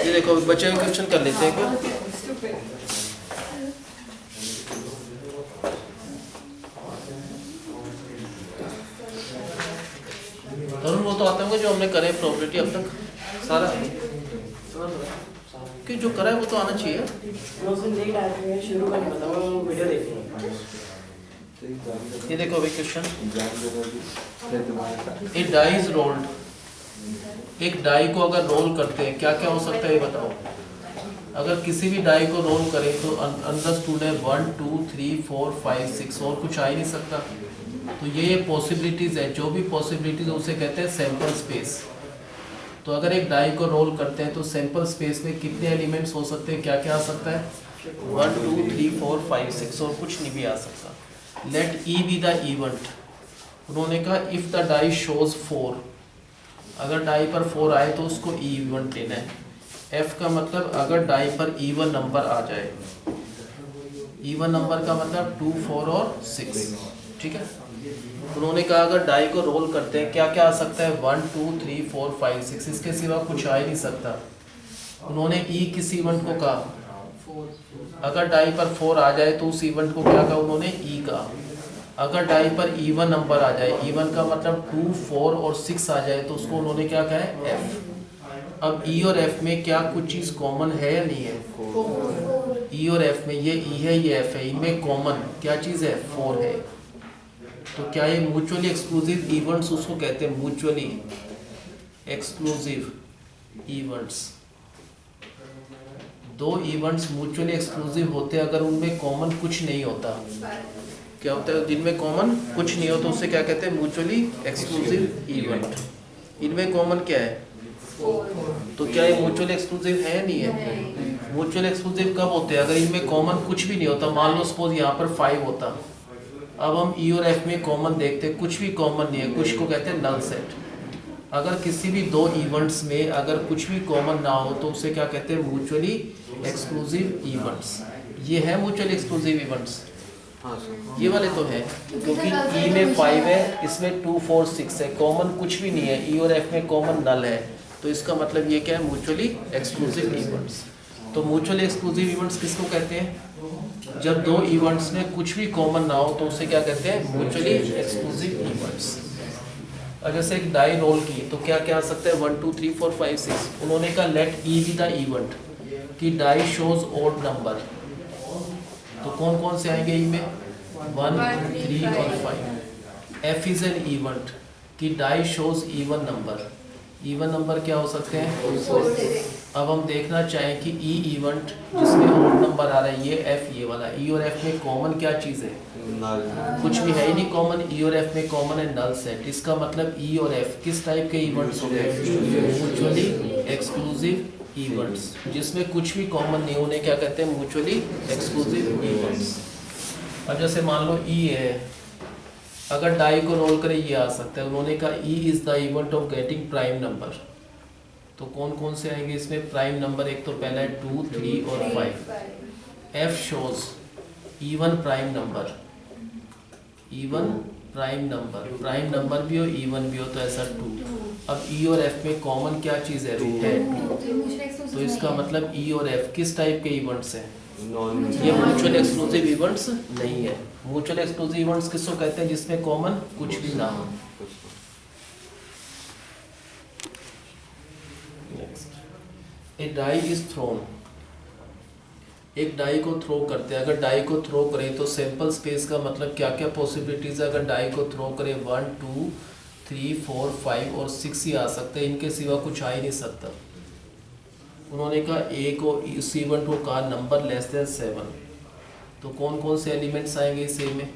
ये देखो बच्चे में क्वेश्चन कर लेते हैं क्या? तरुण वो तो आते होंगे जो हमने करे प्रोबेबिलिटी अब तक सारा कि जो करा है वो तो आना चाहिए। ये देखो अभी question, a die is rolled, एक डाई को अगर रोल करते हैं क्या क्या हो सकता है ये बताओ। अगर किसी भी डाई को रोल करें तो अंडरस्टूड है 1 2 3 4 5 6 और कुछ आ ही नहीं सकता। तो ये पॉसिबिलिटीज है, जो भी पॉसिबिलिटीज है उसे कहते हैं सैंपल स्पेस। तो अगर एक डाई को रोल करते हैं तो सैंपल स्पेस में कितने एलिमेंट्स हो सकते हैं, क्या क्या आ सकता है 1 2 3 4 5 6 और कुछ नहीं भी आ सकता। Let E be the event, उन्होंने कहा इफ द डाई शोज 4, अगर डाई पर 4 आए तो उसको इवेंट लेना है। एफ का मतलब अगर डाई पर इवन नंबर आ जाए, इवन नंबर का मतलब 2 4 और 6, ठीक है। उन्होंने कहा अगर डाई को रोल करते हैं क्या क्या आ सकता है 1 2 3 4 5 6, इसके सिवा कुछ आ ही नहीं सकता। उन्होंने ई किस इवेंट को कहा, अगर डाई पर 4 आ जाए तो उस इवेंट को क्या कहा उन्होंने ई कहा। अगर डाई पर इवन नंबर आ जाए, इवन का मतलब 2 4 और 6 आ जाए तो उसको उन्होंने क्या कहा है एफ। अब ई और एफ में क्या कुछ चीज़ कॉमन है या नहीं है, ई और एफ में ये ई है ये एफ है, इनमें कॉमन क्या चीज़ है 4 है। तो क्या ये म्यूचुअली एक्सक्लूसिव इवेंट्स उसको कहते हैं, म्यूचुअली एक्सक्लूसिव इवेंट्स। दो इवेंट्स म्यूचुअली एक्सक्लूसिव होते हैं अगर उनमें कॉमन कुछ नहीं होता। क्या होता है जिनमें कॉमन कुछ नहीं होता उससे क्या कहते हैं म्यूचुअली एक्सक्लूसिव इवेंट। इनमें कॉमन क्या है, तो क्या ये म्यूचुअली एक्सक्लूसिव है नहीं है। म्यूचुअली एक्सक्लूसिव कब होते हैं, अगर इनमें कॉमन कुछ भी नहीं होता। मान लो सपोज यहाँ पर 5 होता, अब हम ई और एफ में कॉमन देखते हैं, कुछ भी कॉमन नहीं है, कुछ को कहते हैं नल सेट। अगर किसी भी दो इवेंट्स में अगर कुछ भी कॉमन ना हो तो उसे क्या कहते हैं म्यूचुअली एक्सक्लूसिव इवेंट्स। ये है म्यूचुअली एक्सक्लूसिव इवेंट्स, ये वाले तो है क्योंकि ई में 5 है, इसमें 2 4 6 है, कॉमन कुछ भी नहीं है। ई और एफ में कॉमन नल है, तो इसका मतलब ये क्या है म्यूचुअली एक्सक्लूसिव इवेंट्स। तो म्यूचुअली एक्सक्लूसिव इवेंट्स किसको कहते हैं, जब दो इवेंट्स में कुछ भी कॉमन ना हो तो उसे क्या कहते हैं म्यूचुअली एक्सक्लूसिव इवेंट्स। और जैसे एक डाई रोल की तो क्या क्या आ सकता है 1 2 3 4 5 6। उन्होंने कहा let E be the event कि डाई शोज ओड नंबर, तो कौन कौन से आएंगे ई में 1 3 और 5। एफ इज एन इवेंट कि die shows even number, even number क्या हो सकते हैं। अब हम देखना चाहें कि ई इवेंट जिसमें ओड नंबर आ रहा है ये एफ ये वाला, ई और एफ में कॉमन क्या चीज़ है, कुछ भी है ही नहीं कॉमन। ई और एफ में कॉमन है नल सेट, इसका मतलब ई और एफ किस टाइप के इवेंट्स हो गए म्यूचुअली एक्सक्लूसिव इवेंट्स, जिसमें कुछ भी कॉमन नहीं होने क्या कहते हैं म्यूचुअली एक्सक्लूसिव इवेंट्स। अब जैसे मान लो ई है, अगर डाई को रोल करें ये आ सकता है। उन्होंने कहा E is the event of getting prime number, तो कौन कौन से आएंगे इसमें प्राइम नंबर, एक तो पहला है 2 3 और 5। F shows even prime number, even prime number, prime number भी हो इवन भी हो तो ऐसा 2। अब ई और एफ में कॉमन क्या चीज़ है 2, तो इसका मतलब ई और एफ किस टाइप के इवेंट्स हैं, ये म्यूचुअल एक्सक्लूसिव इवेंट्स नहीं है। म्यूचुअल एक्सक्लूसिव इवेंट्स किसको कहते हैं जिसमें कॉमन कुछ भी ना हो। ए डाई इज थ्रोन, एक डाई को थ्रो करते हैं। अगर डाई को थ्रो करें तो सैंपल स्पेस का मतलब क्या क्या पॉसिबिलिटीज है। अगर डाई को थ्रो करें 1 2 3 4 5 और 6 ही आ सकते हैं, इनके सिवा कुछ आ ही नहीं सकता। उन्होंने कहा ए को इस इवेंट को कहा नंबर लेस देन 7, तो कौन कौन से एलिमेंट्स आएंगे इस ए में,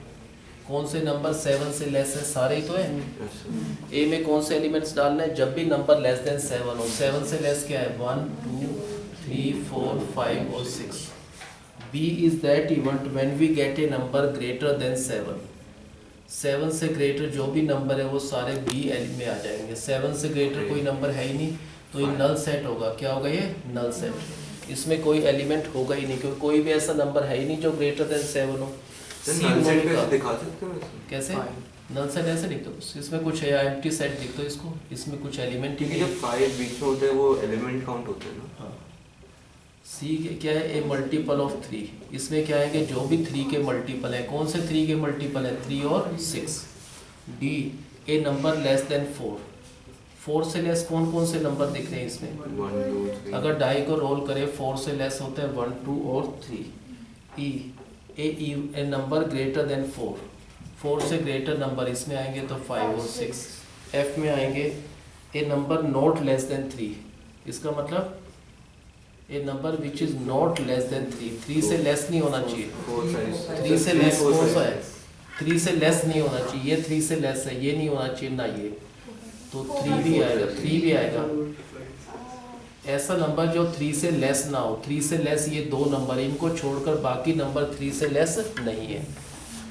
कौन से नंबर 7 से लेस है, सारे ही तो है। ए में कौन से एलिमेंट्स डालना है, जब भी नंबर लेस देन 7 हो। 7 से लेस क्या है 1 2 3 4 5 और 6। B is that event when we get a number greater than 7। 7 से ग्रेटर जो भी नंबर है वो सारे बी एलिमेंट में आ जाएंगे। 7 से ग्रेटर कोई नंबर है ही नहीं, तो ये नल सेट होगा। क्या होगा ये नल सेट, इसमें कोई एलिमेंट होगा ही नहीं क्योंकि कोई भी ऐसा नंबर है ही नहीं जो ग्रेटर देन 7 हो। सी दिखा सकते हो कैसे नल सेट ऐसे लिख दो, इसमें कुछ है, एम्प्टी सेट लिख दो इसको, इसमें कुछ एलिमेंट ही क्योंकि नहीं। जब 5 बीच में होते हैं वो एलिमेंट काउंट होते हैं ना। हाँ, सी क्या है, ए मल्टीपल ऑफ 3, इसमें क्या है कि जो भी 3 के मल्टीपल है, कौन से 3 के मल्टीपल है, 3 और 6। D A number less than 4, 4 से लेस कौन कौन से नंबर दिख रहे हैं इसमें, 1 2 3। अगर डाई को रोल करें 4 से लेस होते हैं 1 2 और 3। ई ए नंबर ग्रेटर देन 4, 4 से ग्रेटर नंबर इसमें आएंगे तो 5 और 6। एफ में आएंगे a number not less than 3, इसका मतलब a number which is not less than 3, 3 से लेस नहीं होना चाहिए। 3 से लेस कौन सा है, 3 से लेस नहीं होना चाहिए, ये 3 से लेस है, ये नहीं होना चाहिए ना ये, तो 3 भी आएगा, 3 भी आएगा। ऐसा नंबर जो 3 से लेस ना हो, 3 से लेस ये दो नंबर, इनको छोड़कर बाकी नंबर 3 से लेस नहीं है।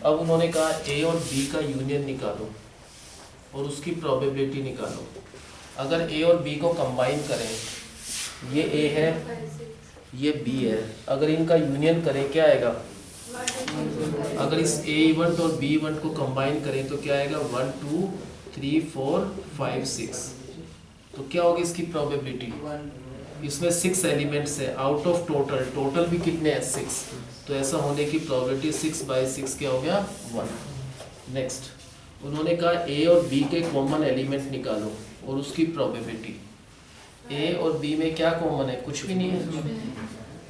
अब उन्होंने कहा ए और बी का यूनियन निकालो और उसकी प्रोबेबिलिटी निकालो। अगर ए और बी को कंबाइन करें, ये ए है ये बी है, अगर इनका यूनियन करें क्या आएगा, अगर इस ए इवेंट और बी इवेंट को कंबाइन करें तो क्या आएगा, 1 2 3 4 5 6। तो क्या होगी इसकी प्रोबेबिलिटी, इसमें 6 एलिमेंट्स है आउट ऑफ टोटल, टोटल भी कितने हैं 6, तो ऐसा होने की प्रोबेबिलिटी 6/6 क्या हो गया 1। नेक्स्ट उन्होंने कहा ए और बी के कॉमन एलिमेंट निकालो और उसकी प्रोबेबिलिटी। ए और बी में क्या कॉमन है, कुछ भी नहीं है,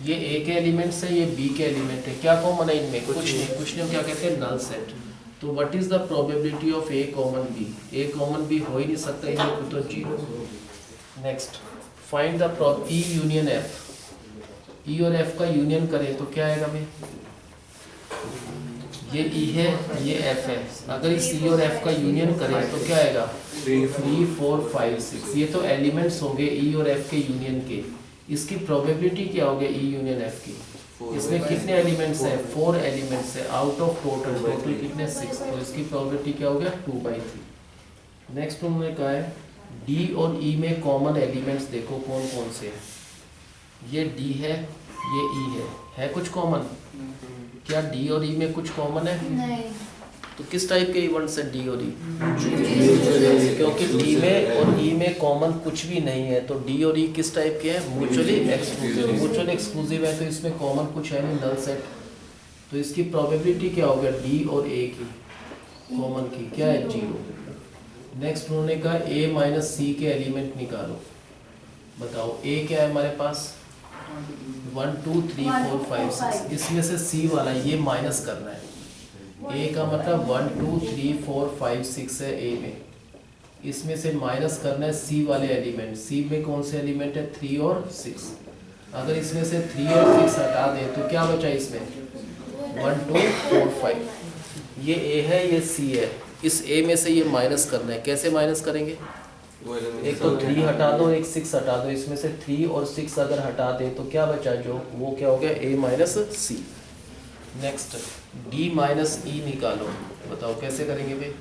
ये ए के एलिमेंट्स है, ये बी के एलिमेंट है, क्या कॉमन है इनमें, कुछ नहीं, क्या कहते हैं नल सेट। तो what is the probability of A common B, A common B हो ही नहीं सकता, इनमें तो 0। Next find the E union F, E और एफ का यूनियन करें तो क्या आएगा भाई, ये ई है ये एफ है, अगर इस ई और एफ का यूनियन करें तो क्या आएगा 3 4 5 6, ये तो एलिमेंट्स होंगे ई और एफ के यूनियन के, इसकी प्रोबेबिलिटी क्या होगी ई यूनियन एफ की, इसमें कितने एलिमेंट्स हैं 4 एलिमेंट्स है आउट ऑफ टोटल, टोटल कितने 6, तो इसकी प्रोबेबिलिटी क्या हो गया 2/3। नेक्स्ट उन्होंने कहा है डी और ई में कॉमन एलिमेंट्स देखो कौन कौन से हैं, ये डी है ये ई है कुछ कॉमन, क्या डी और ई में कुछ कॉमन है नहीं। तो किस टाइप के इवेंट्स हैं डी और ई, क्योंकि डी में और ई में कॉमन कुछ भी नहीं है, तो डी और ई किस टाइप के हैं, म्यूचुअली एक्सक्लूसिव, म्यूचुअली एक्सक्लूसिव है तो इसमें कॉमन कुछ है नहीं, नल सेट, तो इसकी प्रोबेबिलिटी क्या होगा डी और ए की कॉमन की क्या है 0। नेक्स्ट उन्होंने कहा ए माइनस सी के एलिमेंट निकालो, बताओ ए क्या है हमारे पास 1 2 3 4 5 6, इसमें से सी वाला ये माइनस करना है, ए का मतलब 1 2 3 4 5 6 है ए में, इसमें से माइनस करना है सी वाले एलिमेंट, सी में कौन से एलिमेंट है 3 और 6, अगर इसमें से 3 और 6 हटा दें तो क्या बचा इसमें 1 2 4 5, ये ए है ये सी है, इस ए में से ये माइनस करना है, कैसे माइनस करेंगे, एक तो 3 हटा दो एक 6 हटा दो, इसमें से 3 और 6 अगर हटा दें तो क्या बचा जो, वो क्या हो गया a minus C. Next d minus E निकालो, बताओ कैसे करेंगे भाई,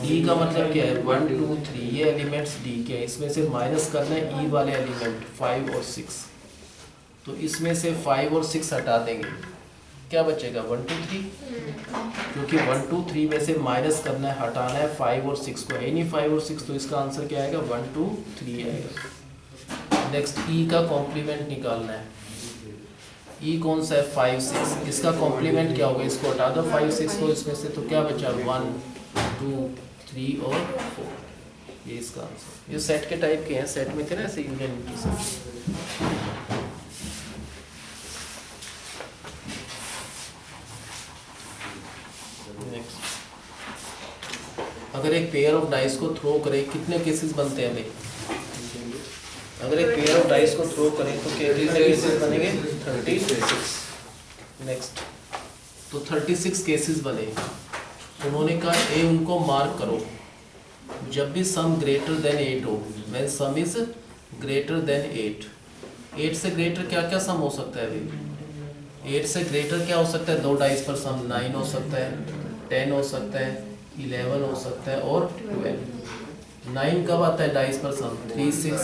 d का मतलब क्या है 1 2 3, ये एलिमेंट्स d के हैं, इसमें से माइनस करना है e वाले एलिमेंट 5 और 6, तो इसमें से 5 और 6 हटा देंगे, क्या बचेगा 1 2 3, क्योंकि 1 2 3 में से माइनस करना है हटाना है 5 और 6 को, है नहीं 5 और 6, तो इसका आंसर क्या आएगा 1 2 3 आएगा। नेक्स्ट ई का कॉम्प्लीमेंट निकालना है, ई कौन सा है 5 6, इसका कॉम्प्लीमेंट क्या होगा, इसको हटा दो 5 6 को इसमें से, तो क्या बचा 1 2 3 और 4, ये इसका आंसर। ये सेट के टाइप के हैं, सेट में थे ना ऐसे यूनियन की सब। अगर एक पेयर ऑफ डाइस को थ्रो करें कितने केसेस बनते हैं भाई, अगर एक पेयर ऑफ डाइस को थ्रो करें तो कितने केसेस बनेंगे 36। नेक्स्ट तो 36 केसेस बने, उन्होंने कहा ए उनको मार्क करो जब भी सम ग्रेटर देन 8 हो, when some is greater than 8, 8 से ग्रेटर क्या क्या सम हो सकता है भाई, 8 से ग्रेटर क्या हो सकता है, 2 डाइस पर सम 9 हो सकता है, 10 हो सकता है, 11 हो सकता है और 12। 9 कब आता है डाइस पर सम 3 6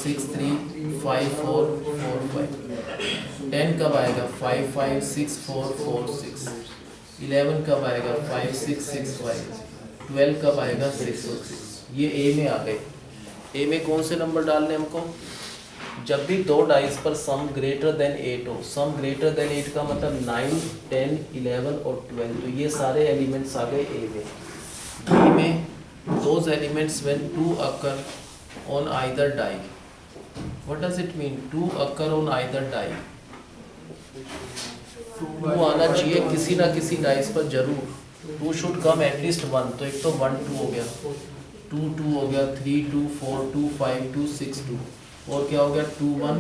6 3 5 4 4 5। 10 कब आएगा 5 5 6 4 4 6। 11 कब आएगा 5 6 6 5। 12 कब आएगा 6 और 6, ये ए में आ गए। ए में कौन से नंबर डालने हमको, जब भी दो डाइस पर सम ग्रेटर देन 8 हो, सम ग्रेटर देन 8 का मतलब 9, 10, 11 और 12, तो ये सारे एलिमेंट्स आ गए ए में। बी में those elements when 2 occur on either die, what does it mean 2 occur on either die, 2 आना चाहिए किसी ना किसी डाइस पर जरूर, 2 शुड कम एटलीस्ट 1, तो एक तो 1 2 हो गया, 2 2 हो गया, 3 2 4 2 5 2 6 2, और क्या हो गया 2 1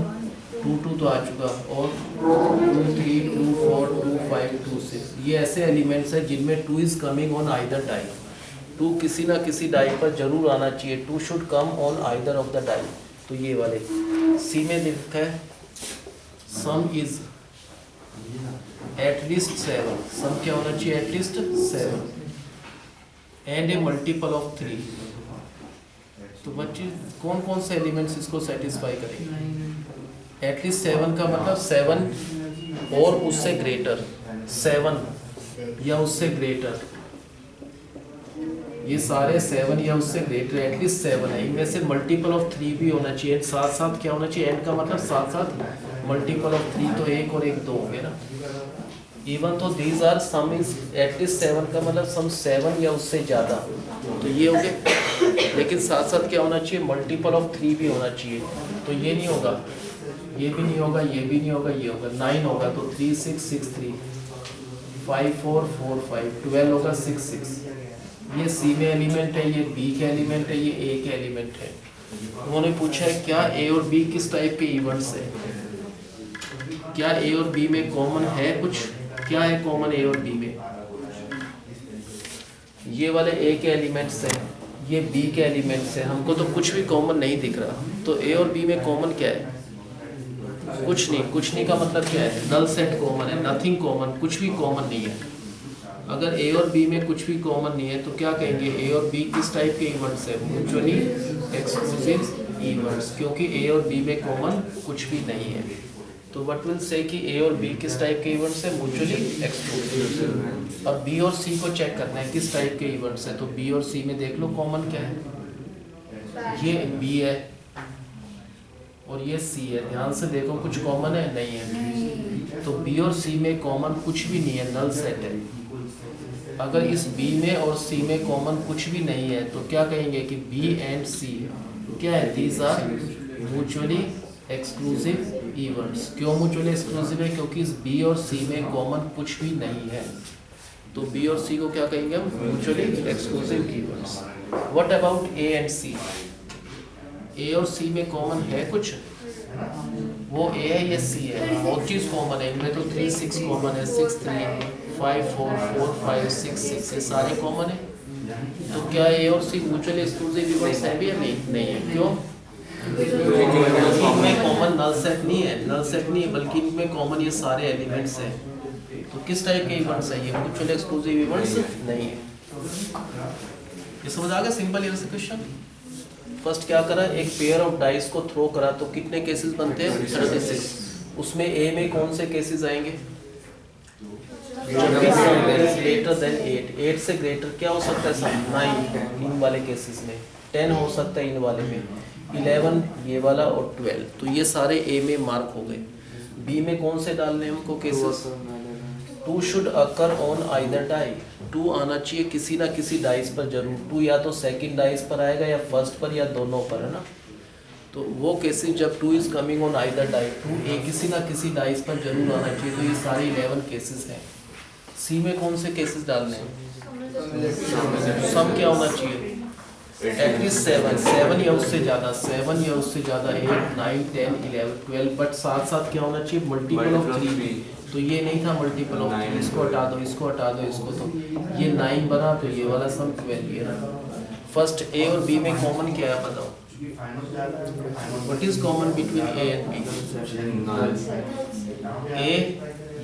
2 2 तो आ चुका, और 2 3 2 4 2 5 2 6, ये ऐसे एलिमेंट्स हैं जिनमें 2 is coming on either die, 2 किसी ना किसी डाई पर जरूर आना चाहिए, 2 should come on either of the die, तो ये वाले। सी में लिखा है सम इज एटलीस्ट 7, सम क्या होना चाहिए at least 7 and A multiple of 3, तो बच्चे कौन कौन से एलिमेंट्स इसको सेटिस्फाई करेंगे, एटलीस्ट 7 का मतलब 7 और उससे ग्रेटर, 7 या उससे ग्रेटर, ये सारे 7 या उससे ग्रेटर, एटलीस्ट 7 है, इनमें से मल्टीपल ऑफ 3 भी होना चाहिए, साथ साथ क्या होना चाहिए, एंड का मतलब साथ साथ मल्टीपल ऑफ 3, तो 1 और 1 2 हो गए ना। इवन तो these are sum is at least 7 का मतलब सम 7 या उससे ज़्यादा, तो ये हो गए, लेकिन साथ साथ क्या होना चाहिए, मल्टीपल ऑफ 3 भी होना चाहिए, तो ये नहीं होगा, ये भी नहीं होगा, ये भी नहीं होगा, ये होगा 9 होगा, तो 3 6 6 3 5 4 4 5 12 होगा 6 6, ये सी में एलिमेंट है, ये बी के एलिमेंट है, ये ए के एलिमेंट है। उन्होंने पूछा है क्या ए और बी किस टाइप के इवेंट्स है, क्या ए और बी में कॉमन है कुछ, क्या है कॉमन ए और बी में, ये वाले ए के एलिमेंट्स हैं, ये बी के एलिमेंट्स हैं, हमको तो कुछ भी कॉमन नहीं दिख रहा, तो ए और बी में कॉमन क्या है, कुछ नहीं, कुछ नहीं का मतलब क्या है, नल सेट कॉमन है, नथिंग कॉमन, कुछ भी कॉमन नहीं है। अगर ए और बी में कुछ भी कॉमन नहीं है तो क्या कहेंगे, ए और बी किस टाइप के इवेंट्स है, म्यूचुअली एक्सक्लूसिव इवेंट्स, क्योंकि ए और बी में कॉमन कुछ भी नहीं है, तो व्हाट विल से कि ए और बी किस टाइप के इवेंट्स है, म्यूचुअली एक्सक्लूसिव। अब बी और सी को चेक करना है किस टाइप के इवेंट्स है, तो बी और सी में देख लो कॉमन क्या है, ये बी है और ये सी है, ध्यान से देखो कुछ कॉमन है, नहीं है, तो बी और सी में कॉमन कुछ भी नहीं है, नल सेट है। अगर इस बी में और सी में कॉमन कुछ भी नहीं है तो क्या कहेंगे कि बी एंड सी क्या है, these are mutually exclusive events. क्यों म्यूचुअली एक्सक्लूसिव है, क्योंकि इस बी और सी में कॉमन कुछ भी नहीं है, तो बी और सी को क्या कहेंगे हम, mutually exclusive events. What about A and C, A और सी में कॉमन है कुछ, वो ए है ये सी है, बहुत चीज़ कॉमन है, इनमें तो 3 6 कॉमन है, 6 3 5 4 4 5 6 6 ये सारे कॉमन है, तो क्या ए और सी म्यूचुअली एक्सक्लूसिव इवेंट्स है भी या नहीं है, क्यों, इनमें कॉमन नल सेट नहीं है, नल सेट नहीं है, बल्कि इनमें कॉमन ये सारे एलिमेंट्स हैं, तो किस टाइप के इवेंट्स है ये, म्यूचुअली एक्सक्लूसिव इवेंट्स नहीं है। ये समझ आ गया, सिंपल ये क्वेश्चन। फर्स्ट क्या करा, एक पेयर ऑफ डाइस को थ्रो करा तो कितने केसेस बनते हैं, 36, उसमें ए में कौन से केसेस आएंगे, जब भी सम इज ग्रेटर देन 8 से ग्रेटर क्या हो सकता है, सम 9 इन वाले केसेस में, 10 हो सकता है इन वाले में, 11 ये वाला और 12, तो ये सारे ए में मार्क हो गए। बी में कौन से डालने हैं हमको cases, 2 should occur on either die, 2 आना चाहिए किसी ना किसी डाइस पर जरूर, 2 या तो सेकंड डाइस पर आएगा या फर्स्ट पर या दोनों पर, है ना, तो वो केसेस जब 2 is coming on either die, 2 ए किसी ना किसी डाइस पर जरूर आना चाहिए, तो ये सारे 11 केसेस हैं। सी में कौन से केसेस डालने हैं, सम क्या होना चाहिए, एटलीस्ट 7 या उससे ज़्यादा, 7 या उससे ज़्यादा, 8 9 10 11 12, बट साथ साथ क्या होना चाहिए, मल्टीपल ऑफ 3, तो ये नहीं था मल्टीपल ऑफ 3, इसको हटा दो, इसको हटा दो, इसको, तो ये 9 बना, तो ये वाला सम 12 ये ना। फर्स्ट ए और बी में कॉमन क्या है बताओ, what is common between A and B, A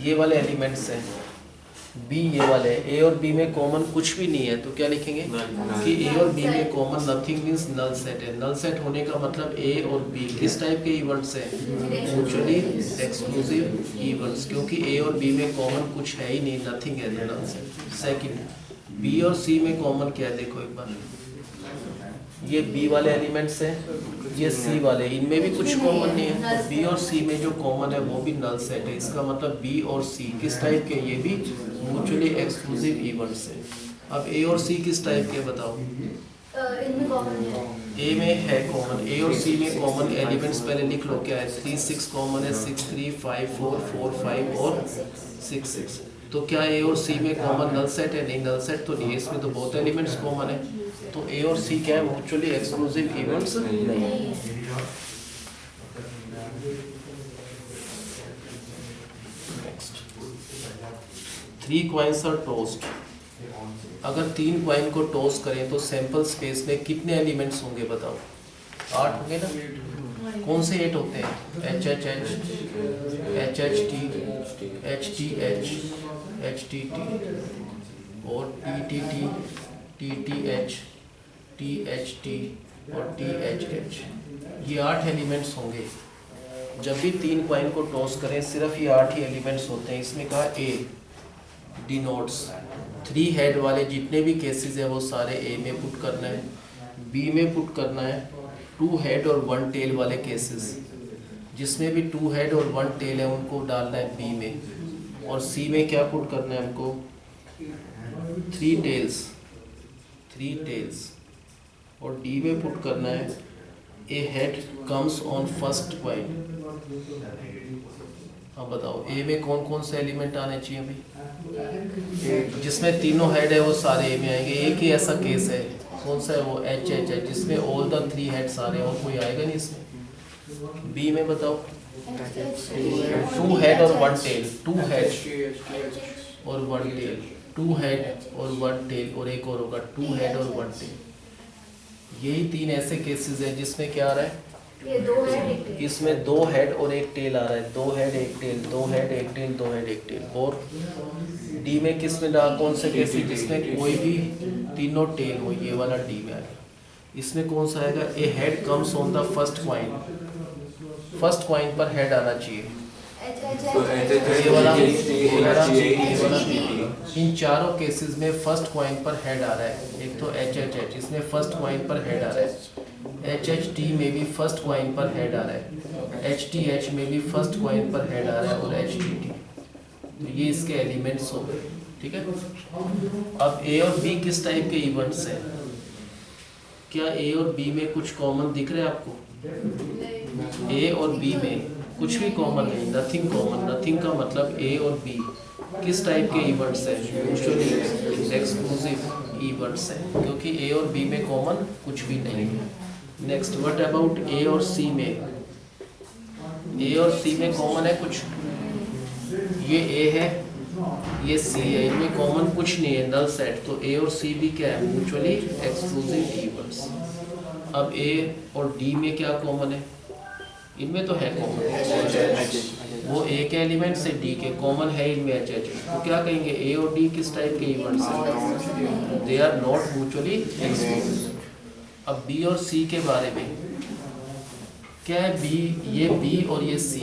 ये वाले एलिमेंट्स हैं, बी ये वाले, ए और बी में कॉमन कुछ भी नहीं है, तो क्या लिखेंगे कि ए और बी में common nothing means null set है। नल सेट होने का मतलब ए और बी किस टाइप के इवेंट्स हैं, म्यूचुअली एक्सक्लूसिव इवेंट्स, क्योंकि ए और बी में कॉमन कुछ है ही नहीं, नथिंग है नल सेट। सेकंड बी और सी में कॉमन क्या है देखो एक बार, ये बी वाले एलिमेंट्स हैं, ये सी वाले, इनमें भी कुछ कॉमन नहीं है। तो बी और सी में जो कॉमन है वो भी नल सेट है। इसका मतलब बी और सी किस टाइप के, ये भी म्यूचुअली एक्सक्लूसिव इवेंट्स है। अब ए और सी किस टाइप के बताओ। इनमें कॉमन है, ए में है कॉमन, ए और सी में कॉमन एलिमेंट्स पहले लिख लो क्या है। 3 6 कॉमन है, 6 3 5 4 4 5 और 6 6। तो क्या ए और सी में कॉमन नल सेट है? नहीं, नल सेट तो नहीं है, इसमें तो बहुत एलिमेंट्स कॉमन है। तो ए और सी क्या है, म्यूचुअली एक्सक्लूसिव इवेंट्स नहीं है। Next, 3 coins are tossed. अगर 3 कॉइन को टॉस करें तो सैंपल स्पेस में कितने एलिमेंट्स होंगे बताओ। 8 होंगे ना। कौन से 8 होते हैं? H H H, H H T, H T H, H T T और T T T, T T H, T H T और टी एच एच। ये 8 एलिमेंट्स होंगे। जब भी 3 कॉइन को टॉस करें सिर्फ ये 8 ही एलिमेंट्स होते हैं। इसमें कहा ए डिनोट्स 3 हेड वाले जितने भी केसेस हैं वो सारे ए में पुट करना है, बी में पुट करना है 2 हेड और 1 टेल वाले केसेस जिसमें भी 2 हेड और 1 टेल है उनको डालना है बी में, और सी में क्या पुट करना है हमको 3 टेल्स और डी में पुट करना है a head comes on first coin. अब बताओ ए में कौन कौन से एलिमेंट आने चाहिए भाई? जिसमें तीनों हेड है वो सारे ए में आएंगे। एक ही ऐसा केस है, कौन सा है वो? एच एच है, जिसमें ऑल द 3 हेड सारे, और कोई आएगा नहीं इसमें। बी में बताओ 2 हेड और 1 टेल, 2 हेड और 1 टेल, 2 हेड और 1 टेल, और एक और होगा 2 हेड और 1 टेल। यही 3 ऐसे केसेस हैं जिसमें क्या आ रहा है, ये 2 है, एक टेल। इसमें 2 हेड और 1 टेल आ रहा है। 2 head 1 tail, 2 head 1 tail, 2 head 1 tail. और डी में किस में डाल, कौन से केसेस जिसमें कोई भी तीनों टेल हो, ये वाला डी में आएगा। इसमें कौन सा आएगा? A head comes on the first coin, first coin पर हेड आना चाहिए। ये वाला, ये वाला। इन चारों केसेस में फर्स्ट कॉइन पर हेड आ रहा है। एक तो एच एच एच, इसमें फर्स्ट कॉइन पर हेड आ रहा है। एच एच टी में भी फर्स्ट कॉइन पर हेड आ रहा है। एच टी एच में भी फर्स्ट कॉइन पर हेड आ रहा है, और एच टी टी। तो ये इसके एलिमेंट्स हो गए, ठीक है। अब ए और बी किस टाइप के इवेंट्स हैं? क्या ए और बी में कुछ कॉमन दिख रहा है आपको? ए और बी में कुछ भी कॉमन नहीं, नथिंग कॉमन। नथिंग का मतलब ए और बी किस टाइप के इवेंट्स हैं? म्यूचुअली एक्सक्लूसिव इवेंट्स हैं, क्योंकि ए और बी में कॉमन कुछ भी नहीं है। नेक्स्ट, व्हाट अबाउट ए और सी में? ए और सी में कॉमन है कुछ? ये ए है, ये सी है, इनमें कॉमन कुछ नहीं है, नल सेट। तो ए और सी भी क्या है? Mutually exclusive events. अब ए और डी में क्या कॉमन है? इनमें तो है कॉमन, वो ए के एलिमेंट से डी के कॉमन है इनमें एच एच। तो क्या कहेंगे, ए और डी किस टाइप के इवेंट्स हैं? They are not mutually exclusive. अब बी और सी के बारे में क्या है? बी, ये बी और ये सी,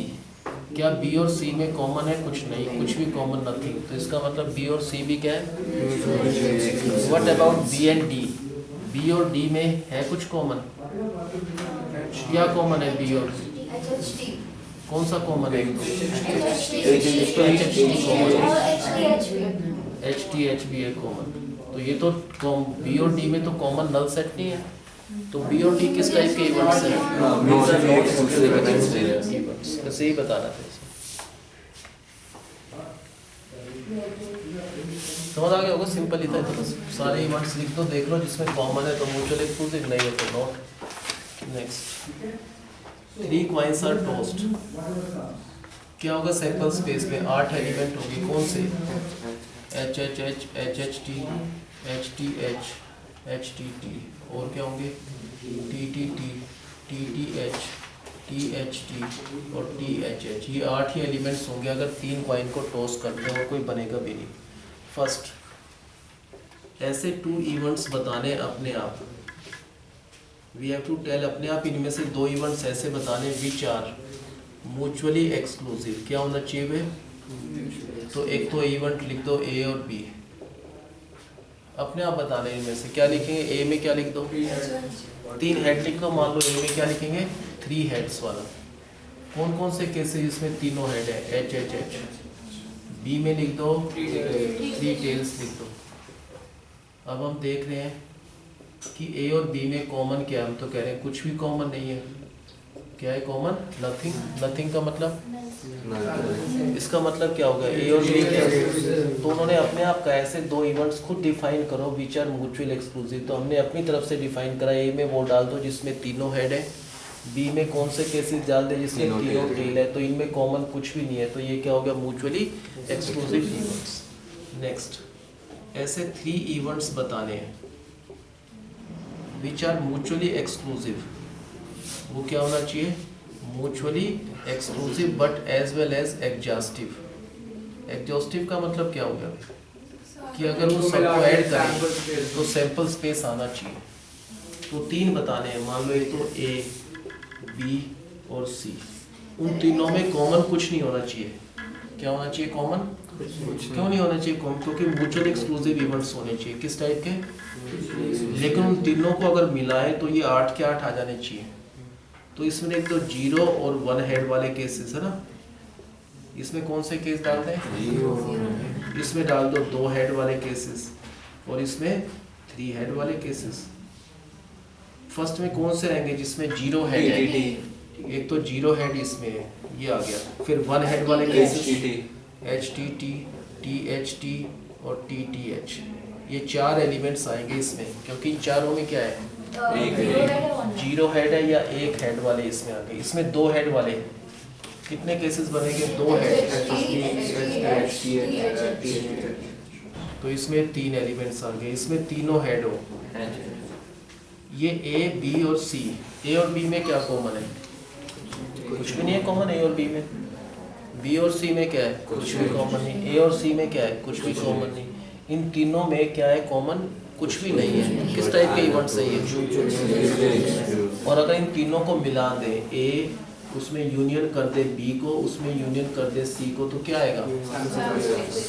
क्या बी और सी में कॉमन है? कुछ नहीं, कुछ भी कॉमन नथिंग। तो इसका मतलब बी और सी भी क्या है? What about B and D? B और डी में है कुछ कॉमन? क्या कॉमन है बी और डी? कौन सा कॉमन है? एच टी एच भी है कॉमन। तो ये तो बी और डी में तो कॉमन नल सेट नहीं है। तो बी और डी किस टाइप के इवेंट्स हैं? ऐसे ही बताना था इसे। समझ आ गया होगा, सिंपल ही था। तो बस सारे इवेंट्स लिख दो, देख लो जिसमें कॉमन है तो म्यूचुअल एक्सक्लूसिव, नहीं है तो not. Next, 3 coins are tossed. क्या होगा? सैंपल स्पेस में 8 एलिमेंट होंगे। कौन से? H H H, H H T, H T H, H T T, और क्या होंगे? T T T, T T H, T H T और टी एच एच। ये 8 ही एलिमेंट्स होंगे अगर 3 कॉइन को टॉस करते हैं, और कोई बनेगा भी नहीं। फर्स्ट, ऐसे 2 इवेंट्स बताने अपने आप। वी हैव टू टेल अपने आप इनमें से 2 इवेंट्स ऐसे बताने विच आर म्यूचुअली एक्सक्लूसिव। क्या होना चाहिए वे? तो एक तो इवेंट लिख दो ए और बी। अपने आप बताना है इनमें से क्या लिखेंगे। ए में क्या लिख दो, 3 हेड लिख दो। मान लो ए में क्या लिखेंगे, 3 हेड्स वाला। कौन कौन से केसेस इसमें तीनों हेड है, एच एच एच। बी में लिख दो 3 टेल्स लिख दो। अब हम देख रहे हैं कि ए और बी में कॉमन क्या है। हम तो कह रहे हैं कुछ भी कॉमन नहीं है। क्या है कॉमन, नथिंग। नथिंग का मतलब, इसका मतलब क्या होगा, ए और बी क्या है? तो उन्होंने अपने आप का ऐसे 2 इवेंट्स खुद डिफाइन करो विच आर म्यूचुअल एक्सक्लूसिव। तो हमने अपनी तरफ से डिफाइन करा, ए में वो डाल दो जिसमें तीनों हेड है, बी में कौन से केसेस डाल दे जिसमें तीनों टेल है। तो इनमें कॉमन कुछ भी नहीं है, तो ये क्या हो गया, म्यूचुअली एक्सक्लूसिव इवेंट्स। नेक्स्ट, ऐसे 3 इवेंट्स बताने हैं विच आर म्यूचुअली एक्सक्लूसिव। वो क्या होना चाहिए, mutually exclusive but as well as exhaustive. Exhaustive का मतलब क्या हो गया कि अगर वो सबको ऐड करें तो सैंपल स्पेस आना चाहिए। तो 3 बताने हैं। मान लो एक तो ए, बी और सी, उन तीनों में कॉमन कुछ नहीं होना चाहिए। क्या होना चाहिए कॉमन, क्यों नहीं होना चाहिए कॉमन, क्योंकि म्यूचुअली एक्सक्लूसिव इवेंट्स होने चाहिए। किस टाइप के, लेकिन उन तीनों को अगर मिलाएं तो ये 8 के 8 आ जाने चाहिए। तो इसमें एक तो 0 और 1 हेड वाले केसेस है ना, इसमें कौन से केस डालते हैं, इसमें डाल दो 2 हेड वाले केसेस और इसमें 3 हेड वाले केसेस। फर्स्ट में कौन से रहेंगे जिसमें 0 हेड है, एक तो 0 हेड इसमें है, ये आ गया। फिर 1 हेड वाले cases H T T, T H T और टी टी एच, ये 4 एलिमेंट्स आएंगे इसमें, क्योंकि इन चारों में क्या है, 0 हेड है या 1 हेड वाले इसमें आ गए। इसमें 2 हेड वाले कितने केसेस बनेंगे, 2 हेड, तो इसमें 3 एलिमेंट्स आ गए। इसमें तीनों हेड हो, ये ए, बी और सी। ए और बी में क्या कॉमन है, कुछ भी नहीं है कॉमन ए और बी में। बी और सी में क्या है, कुछ भी कॉमन नहीं। ए और सी में क्या है, कुछ भी कॉमन नहीं। इन तीनों में क्या है कॉमन, कुछ भी नहीं है। किस टाइप के इवेंट्स है ये, और अगर इन तीनों को मिला दे, ए उसमें यूनियन कर दे बी को, उसमें यूनियन कर दे सी को, तो क्या आएगा,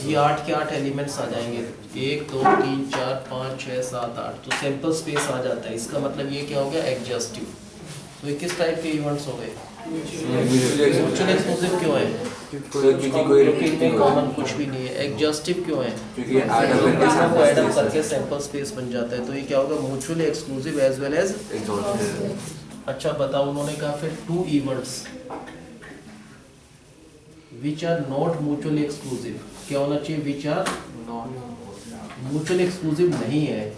ये 8 के 8 एलिमेंट्स आ जाएंगे। 1 2 3 4 5 6 7 8, तो सैंपल स्पेस आ जाता है। इसका मतलब ये क्या हो गया, एग्जॉस्टिव। तो ये किस टाइप के इवेंट्स हो गए, म्यूचुअल एक्सक्लूसिव क्यों है, क्योंकि इनमें कॉमन कुछ भी नहीं है। एग्जॉस्टिव क्यों है, क्योंकि ऐड अप करके सैंपल स्पेस बन जाता है। तो ये क्या होगा, mutually exclusive as well as exhaustive. अच्छा बताओ, उन्होंने कहा फिर 2 events which are not mutually exclusive. क्या होना चाहिए, विच आर म्यूचुअली एक्सक्लूसिव नहीं है।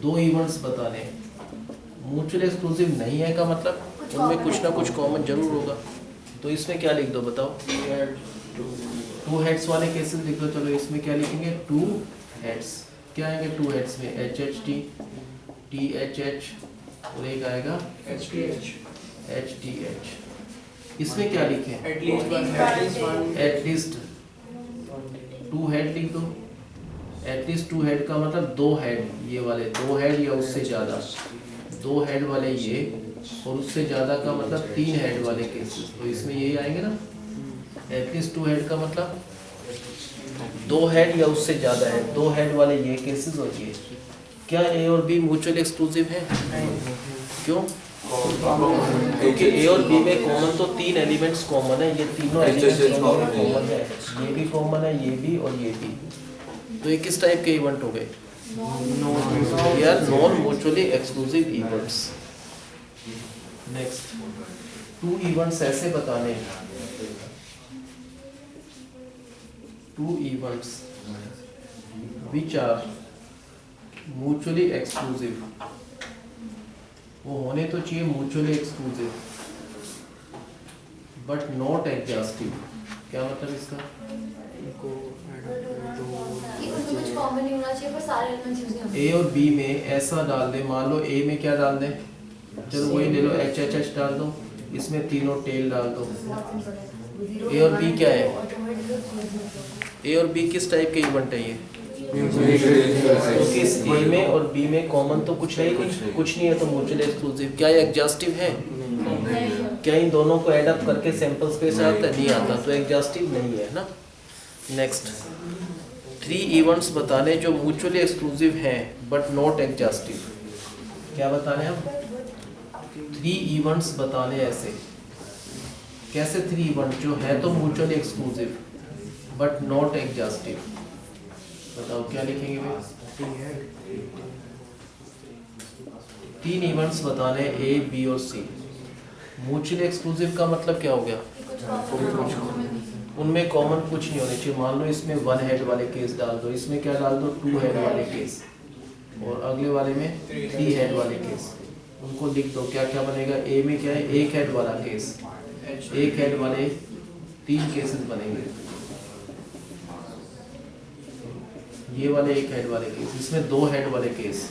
2 इवेंट्स बताने, म्यूचुअली एक्सक्लूसिव नहीं है का मतलब उनमें कुछ ना कुछ कॉमन जरूर होगा। तो इसमें क्या लिख दो बताओ, 2 हेड्स वाले केसेस लिख दो। चलो इसमें क्या लिखेंगे, 2 हेड्स। क्या आएंगे 2 हेड्स में, H H T, T H H और एक आएगा एच टी एच। इसमें क्या लिखें, एटलीस्ट 2 हेड लिख दो। एटलीस्ट 2 हेड का मतलब 2 हेड, ये वाले 2 हेड या उससे ज़्यादा, 2 हेड वाले ये, और उससे ज़्यादा का मतलब 3 हेड वाले केसेस। तो इसमें यही आएंगे ना, एटलीस्ट 2 हेड का मतलब 2 हेड या उससे ज़्यादा है, 2 हेड वाले ये केसेस। और ये क्या ए और बी म्यूचुअली एक्सक्लूसिव है, क्यों, क्योंकि ए और बी में कॉमन तो 3 एलिमेंट्स कॉमन है। ये तीनों एलिमेंट्स कॉमन है, ये भी कॉमन है, ये भी और ये भी। तो ये किस टाइप के इवेंट हो गए, ये are non mutually exclusive events. Next, 2 events ऐसे बताने हैं, 2 events which are mutually exclusive. वो होने तो चाहिए mutually exclusive but not exhaustive. क्या मतलब इसका, कुछ कॉमन नहीं होना चाहिए पर सारे एलिमेंट्स यूज नहीं होंगे। ए और बी में ऐसा डाल दे, मान लो ए में क्या डाल दे, चलो वही ले लो, एच एच एच डाल दो, इसमें तीनों टेल डाल दो। ए और बी क्या है, ए और बी किस टाइप के इवेंट है ये, क्योंकि इस ए में और बी में कॉमन तो कुछ है ही कुछ नहीं है, तो म्यूचुअली एक्सक्लूसिव। क्या ये एग्जॉस्टिव है, क्या इन दोनों को ऐड अप करके सैंपल स्पेस आता है, नहीं आता, तो एग्जॉस्टिव नहीं है ना। नेक्स्ट, 3 इवेंट्स बताने जो म्यूचुअली एक्सक्लूसिव हैं बट नॉट एग्जॉस्टिव। क्या बताने हम? 3 इवेंट्स बताने ऐसे। कैसे 3 इवेंट जो है तो mutually exclusive but not exhaustive? बताओ क्या लिखेंगे भाई? 3 इवेंट्स बताने A, B और C। म्यूचुअली एक्सक्लूसिव का मतलब क्या हो गया? कुछ common उनमें कॉमन कुछ नहीं होने चाहिए। मान लो इसमें 1 हेड वाले केस डाल दो, इसमें क्या डाल दो 2 हेड वाले केस, और अगले वाले में 3 हेड वाले केस। उनको लिख दो, क्या क्या बनेगा? ए में क्या है? 1 हेड वाला केस, 1 हेड वाले 3 केसेस बनेंगे। ये वाले 1 हेड वाले केस, इसमें 2 हेड वाले केस,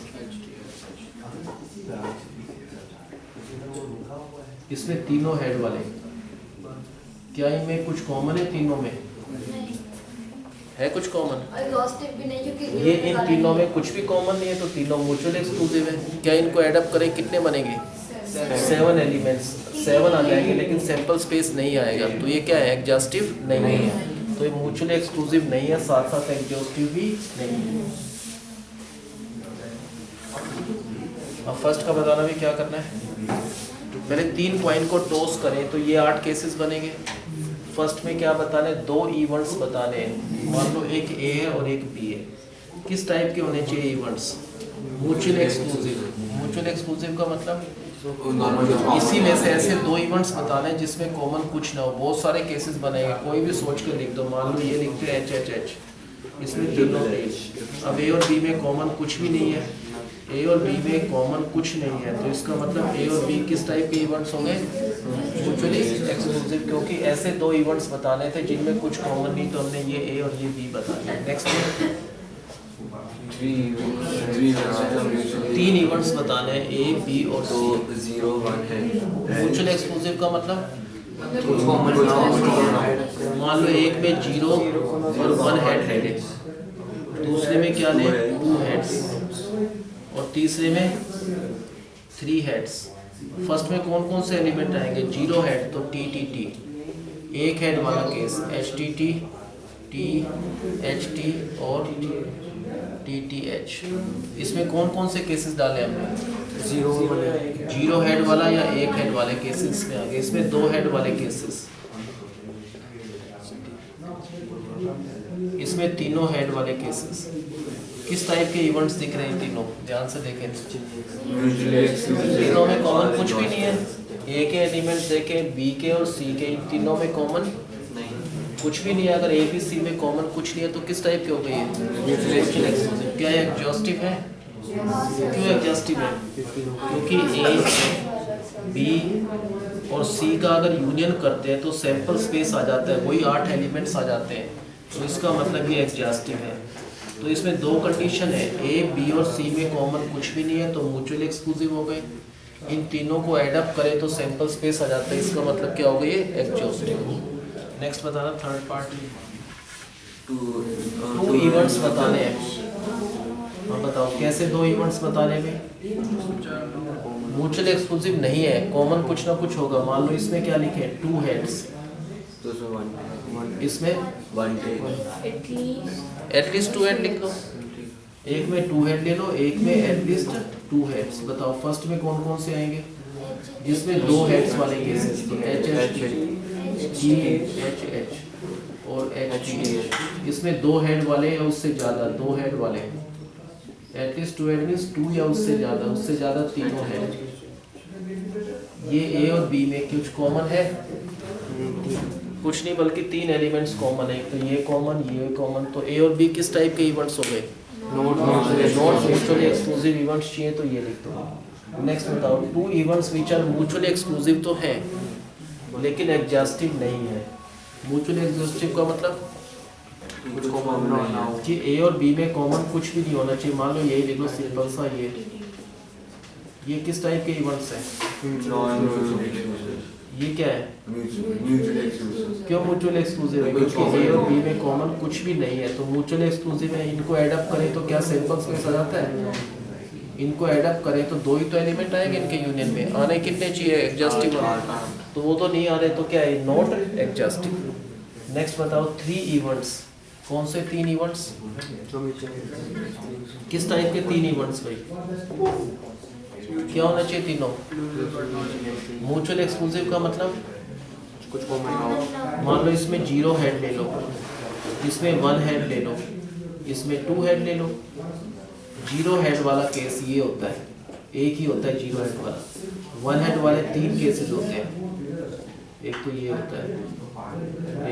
इसमें तीनों हेड वाले। क्या इनमें कुछ कॉमन है? तीनों में नहीं है कुछ कॉमन? एग्जॉस्टिव भी नहीं, क्योंकि ये इन तीनों में कुछ भी कॉमन नहीं है, तो तीनों म्यूचुअल एक्सक्लूसिव है। क्या इनको ऐड अप करें कितने बनेंगे? 7 एलिमेंट्स, 7 आ जाएंगे, लेकिन सैंपल स्पेस नहीं आएगा। तो ये क्या है? एग्जॉस्टिव नहीं है। तो ये म्यूचुअली एक्सक्लूसिव नहीं है, साथ साथ एग्जॉस्टिव भी नहीं है। अब फर्स्ट का बताना भी क्या करना है। पहले 3 पॉइंट को टॉस करें तो ये 8 केसेस बनेंगे। फर्स्ट में क्या बताने? 2 इवेंट्स बताने हैं। मान लो एक ए है और एक बी है। किस टाइप के होने चाहिए events? Mutual exclusive. Mutual exclusive का मतलब इसी में से ऐसे 2 इवेंट्स बताने हैं जिसमें कॉमन कुछ ना हो। बहुत सारे केसेस बनेंगे, कोई भी सोच कर लिख दो। मान लो ये लिखते हैं HHH, इसमें तीनों एच। अब ए और बी में कॉमन कुछ भी नहीं है, ए और बी में कॉमन कुछ नहीं है, तो इसका मतलब ए और बी किस टाइप के इवेंट्स होंगे? म्यूचुअली एक्सक्लूसिव, क्योंकि ऐसे 2 इवेंट्स बताने थे जिनमें कुछ कॉमन नहीं, तो हमने ये ए और ये बी बता दिया। नेक्स्ट 3 इवेंट्स बताने हैं ए, बी और सी। 0 1 है। म्यूचुअल एक्सक्लूसिव का मतलब कुछ कॉमन मान लो एक में 0 और 1 हेड है, दूसरे में क्या ले 2 हेड्स, और तीसरे में 3 हेड्स। फर्स्ट में कौन कौन से एलिमेंट आएंगे? 0 हेड तो TTT, 1 हेड वाला केस HTT, THT और TTH। इसमें कौन कौन से केसेस डाले हमने? 0 हेड वाला या 1 हेड वाले केसेस में आगे। इसमें 2 हेड वाले केसेस, इसमें तीनों हेड वाले केसेस। किस टाइप के इवेंट्स दिख रहे हैं तीनों? ध्यान से देखें। तीनों में कॉमन कुछ भी नहीं है। ए के एलिमेंट्स देखें, बी के और सी के, इन तीनों में कॉमन कुछ भी नहीं है। अगर ए बी सी में कॉमन कुछ नहीं है तो किस टाइप के हो गए? Mutual exclusive. क्या ये एग्जॉस्टिव है? क्यों एग्जॉस्टिव है? क्योंकि ए, बी और सी का अगर यूनियन करते हैं तो सैंपल स्पेस आ जाता है, वही 8 एलिमेंट्स आ जाते हैं, तो इसका मतलब ये एग्जॉस्टिव है। तो इसमें 2 कंडीशन है, ए, बी और सी में कॉमन कुछ भी नहीं है तो म्यूचुअल एक्सक्लूसिव हो गए। इन तीनों को ऐड अप करें तो सैंपल स्पेस आ जाता है, इसका मतलब क्या हो गया? ये एग्जॉस्टिव। नेक्स्ट बताना थर्ड पार्ट। 2 इवेंट्स बताने हैं। हाँ बताओ कैसे 2 इवेंट्स बताने में? म्यूचुअल एक्सक्लूसिव नहीं है, कॉमन कुछ ना कुछ होगा। मान लो इसमें क्या लिखे? 2 हेड्स, इसमें 1 एटलीस्ट 2 हेड लिख लो। एक में 2 हेड ले लो, एक में एटलीस्ट 2 हेड्स। बताओ फर्स्ट में कौन कौन से आएंगे? जिसमें 2 हेड्स वाले केसेस, HHH और HTH। इसमें 2 हेड वाले या उससे ज़्यादा, 2 हेड वाले, एटलीस्ट 2 हेड मीन्स 2 या उससे ज़्यादा तीनों हेड। ये ए और बी में कुछ कॉमन है? कुछ नहीं, बल्कि 3 एलिमेंट्स कॉमन है। तो ये कॉमन, तो ए और बी किस टाइप के इवेंट्स हो गए? नॉट म्यूचुअली एक्सक्लूसिव इवेंट्स चाहिए तो ये लिख दो। नेक्स्ट बताओ 2 events which are mutually exclusive तो है लेकिन एग्जॉस्टिव नहीं है। म्यूचुअली एक्सक्लूसिव का मतलब कि ए और बी में कॉमन कुछ भी नहीं होना चाहिए। मान लो यही लिख लो सिंपल सा, ये किस टाइप के इवेंट्स हैं? ये क्या है? क्यों म्यूचुअल एक्सक्लूसिव है? क्योंकि ए और बी में कॉमन कुछ भी नहीं है, तो म्यूचुअल एक्सक्लूसिव है। इनको ऐड अप करें तो क्या सैंपल स्पेस आ जाता है? इनको ऐड अप करें तो 2 ही तो एलिमेंट आएंगे इनके यूनियन में। आने कितने चाहिए? एग्जॉस्टिव, तो वो तो नहीं आ रहे, तो क्या है? Not exhaustive. नेक्स्ट बताओ 3 इवेंट्स कौन से 3 इवेंट्स? किस टाइप के 3 इवेंट्स भाई? क्या होना चाहिए तीनों? म्यूचुअल एक्सक्लूसिव का मतलब कुछ कॉमन मान लो इसमें 0 हेड ले लो, इसमें 1 हेड ले लो, इसमें 2 हेड ले लो। 0 हेड वाला केस ये होता है, एक ही होता है 0 हेड वाला। 1 हेड वाले 3 केसेस होते हैं, एक तो ये होता है,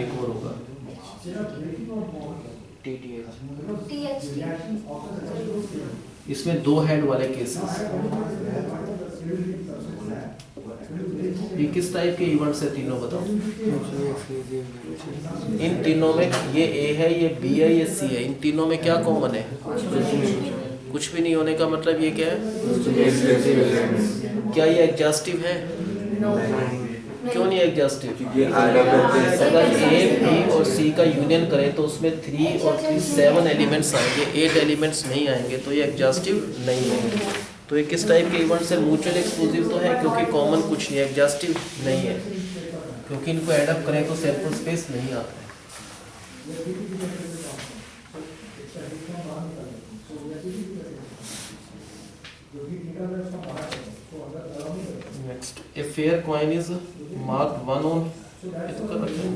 एक और होगा THT इसमें 2 हेड वाले केसेस। ये किस टाइप के इवेंट्स है तीनों बताओ? इन तीनों में ये ए है, ये बी है, ये सी है। इन तीनों में क्या कॉमन है? कुछ भी नहीं होने का मतलब ये क्या है? क्या ये एग्जॉस्टिव है? क्यों नहीं एग्जॉस्टिव? अगर ए बी और सी का यूनियन करें तो उसमें 3 और 3 7 एलिमेंट्स आएंगे, 8 एलिमेंट्स नहीं आएंगे, तो ये एग्जॉस्टिव नहीं है। तो ये किस टाइप के इवेंट्स है? म्यूचुअल एक्सक्लूसिव तो है क्योंकि कॉमन कुछ नहीं, एग्जॉस्टिव नहीं है क्योंकि इनको ऐड अप करें तो सैंपल स्पेस नहीं आता है। Next, a fair coin is marked 1 on, ये तो कर रखा है।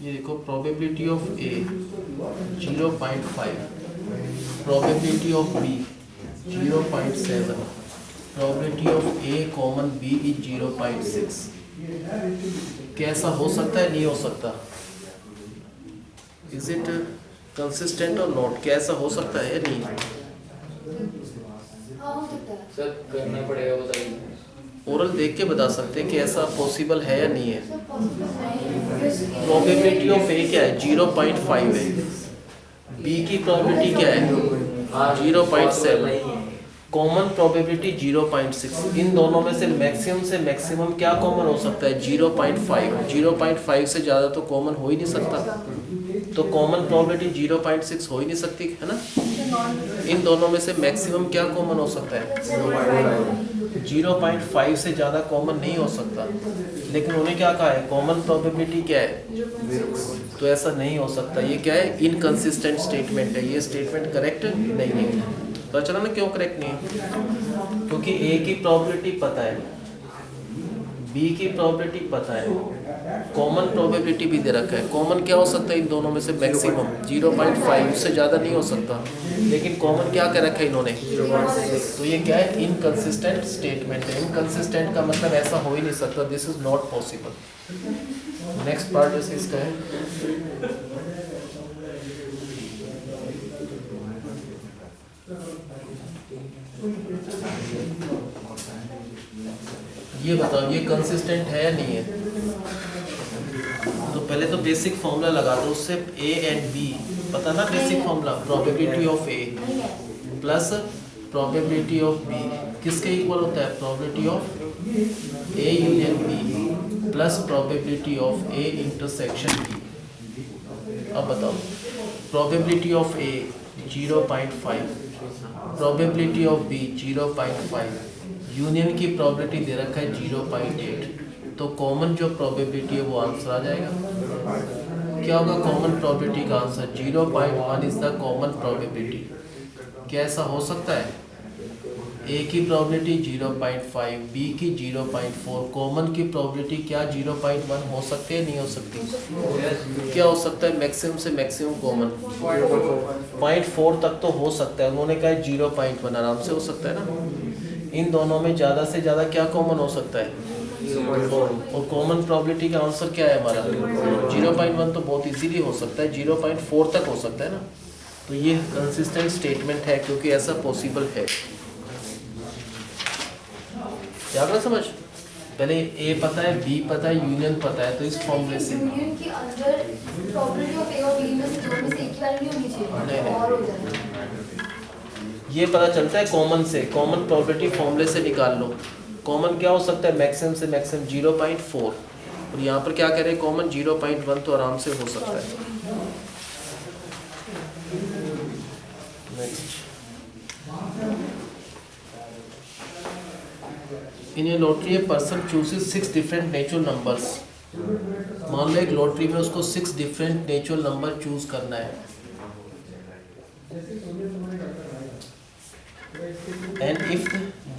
ये देखो, probability of A 0.5, probability of B 0.7, probability of A common B is 0.6। कैसा हो सकता है? नहीं हो सकता। इज इट कंसिस्टेंट और नॉट? कैसा हो सकता है या नहीं? हाँ हो सकता है सर करना पड़ेगा, बताइए। ओरल देख के बता सकते हैं कि ऐसा पॉसिबल है या नहीं है। सर पॉसिबल नहीं है। प्रोबेबिलिटी ऑफ ए क्या है? 0.5 है। बी की प्रोबेबिलिटी क्या है? 0.7। Common probability 0.6। इन दोनों में से मैक्सिमम क्या कॉमन हो सकता है? 0.5। 0.5 से ज़्यादा तो कॉमन हो ही नहीं सकता, तो कॉमन प्रोबेबिलिटी 0.6 हो ही नहीं सकती है ना। इन दोनों में से मैक्सिमम क्या कॉमन हो सकता है? 0.5 से ज़्यादा कॉमन नहीं हो सकता। लेकिन उन्होंने क्या कहा है? कॉमन प्रोबेबिलिटी क्या है? तो ऐसा नहीं हो सकता। ये क्या है? इनकंसिस्टेंट स्टेटमेंट है। ये स्टेटमेंट करेक्ट नहीं है। तो चलो ना, क्यों करेक्ट नहीं है? क्योंकि ए की प्रोबेबिलिटी पता है, बी की प्रोबेबिलिटी पता है, कॉमन प्रोबेबिलिटी भी दे रखा है। कॉमन क्या हो सकता है इन दोनों में से? मैक्सिमम 0.5, उससे ज़्यादा नहीं हो सकता। लेकिन कॉमन क्या कर रखा है इन्होंने? तो ये क्या है? इनकंसिस्टेंट स्टेटमेंट है। इनकंसिस्टेंट का मतलब ऐसा हो ही नहीं सकता, this is not possible. Next part जैसे इसका है, ये बताओ ये कंसिस्टेंट है या नहीं है? तो पहले तो बेसिक फॉर्मूला लगा दो, उससे ए एंड बी पता ना, basic formula probability of A नहीं है प्लस प्रोबेबिलिटी ऑफ बी किसके इक्वल होता है? Probability of A union B plus probability of A intersection B. अब बताओ, probability of A 0.5, probability of B 0.5, union की प्रोबेबिलिटी दे रखा है 0.8, तो कॉमन जो प्रोबेबिलिटी है वो आंसर आ जाएगा। क्या होगा कॉमन प्रोबेबिलिटी का answer? 0.1 is the common probability. क्या ऐसा हो सकता है? ए की प्रोबेबिलिटी 0.5, बी की 0.4, कॉमन की प्रोबेबिलिटी क्या 0.1 हो सकती है? नहीं हो सकती। क्या हो सकता है? मैक्सिमम से मैक्सिमम कॉमन 0.4 तक तो हो सकता है। उन्होंने कहा 0.1 आराम से हो सकता है ना। इन दोनों में ज़्यादा से ज़्यादा क्या कॉमन हो सकता है? और कॉमन प्रोबेबिलिटी का आंसर क्या है हमारा? 0.1 तो बहुत इजीली हो सकता है, 0.4 तक हो सकता है ना। तो ये कंसिस्टेंट स्टेटमेंट है क्योंकि ऐसा पॉसिबल है। क्या आपने समझ? पहले ए पता है, बी पता है, यूनियन पता है, तो इस फॉर्मूले से यूनियन के अंदर प्रोबेबिलिटी ऑफ ए और बी में से दो में से एक की वैल्यू नहीं होनी चाहिए नहीं। और हो जाएगा। ये पता चलता है कॉमन से। कॉमन प्रोबेबिलिटी फॉर्मूले से निकाल लो। कॉमन क्या हो सकता है? मैक्सिमम से मैक्सिमम 0.4, और यहाँ पर क्या कह रहे हैं? कॉमन 0.1 तो आराम से हो सकता है। Next, in a lottery a person chooses 6 different natural numbers मान लो एक लॉटरी में उसको 6 डिफरेंट नेचुरल नंबर चूज करना है, and if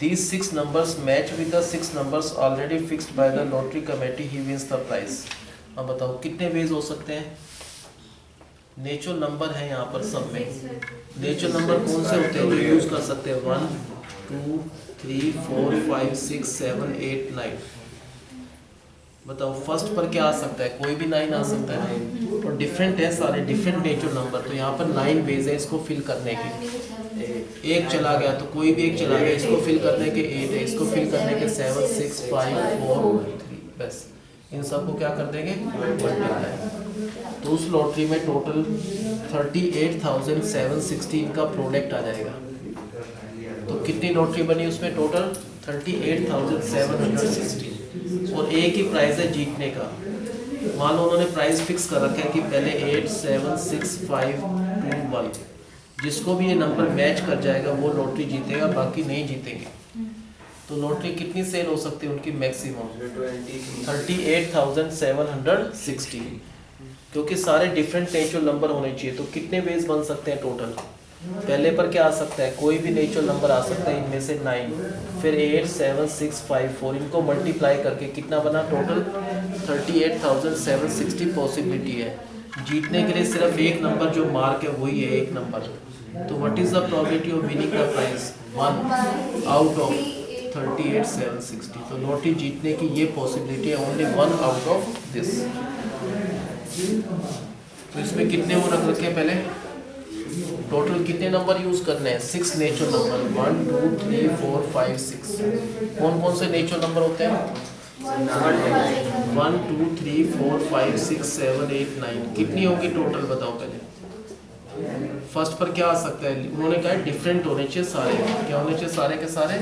these 6 numbers match with the 6 numbers already fixed by the lottery committee, he wins the prize. अब बताओ कितने veg हो सकते हैं? नेचुरल नंबर है यहाँ पर सब में। नेचुरल नंबर कौन से होते हैं जो यूज कर सकते हैं? 1 2 3 4 5 6 7 8 9। बताओ फर्स्ट पर क्या आ सकता है? कोई भी 9 आ सकता है, और डिफरेंट है सारे, डिफरेंट नेचुरल नंबर। तो यहाँ पर 9 वेज है इसको फिल करने के। एक चला गया तो कोई भी एक चला गया, इसको फिल करने के 8 है, इसको फिल करने के 7 6 5 4 3। बस इन सबको क्या कर देंगे? मल्टीप्लाई। तो उस लॉटरी में टोटल 38,716 का प्रोडक्ट आ जाएगा। तो कितनी लॉटरी बनी उसमें? टोटल 38,716, और एक ही प्राइस है जीतने का। मान लो उन्होंने प्राइस फिक्स कर रखा है कि पहले 8 7 6 5 2 1, जिसको भी ये नंबर मैच कर जाएगा वो लॉटरी जीतेगा, बाकी नहीं जीतेंगे। तो लॉटरी कितनी सेल हो सकती है उनकी? मैक्सिमम 38,760, क्योंकि सारे डिफरेंट नेचुरल नंबर होने चाहिए। तो कितने वेज बन सकते हैं टोटल? पहले पर क्या आ सकता है? कोई भी नेचुरल नंबर आ सकता है, इनमें से 9, फिर 8 7 6 5 4, इनको मल्टीप्लाई करके कितना बना? टोटल 38,760 पॉसिबिलिटी है। जीतने के लिए सिर्फ एक नंबर जो मार्क है वही है, एक नंबर। तो what is the probability of winning the prize? 1 out of 38,760। तो लॉटरी जीतने की ये पॉसिबिलिटी है, ओनली 1 आउट ऑफ दिस। तो इसमें कितने वो रख रखे हैं? पहले टोटल कितने नंबर यूज करने हैं? 6 नेचुरल नंबर, 1 2 3 4 5 6। कौन कौन से नेचुरल नंबर होते हैं? 1 2 3 4 5 6 7 8 9। कितनी होगी टोटल बताओ पहले? फर्स्ट पर क्या आ सकता है? उन्होंने कहा है डिफरेंट होने चाहिए सारे। क्या होने चाहिए? सारे के सारे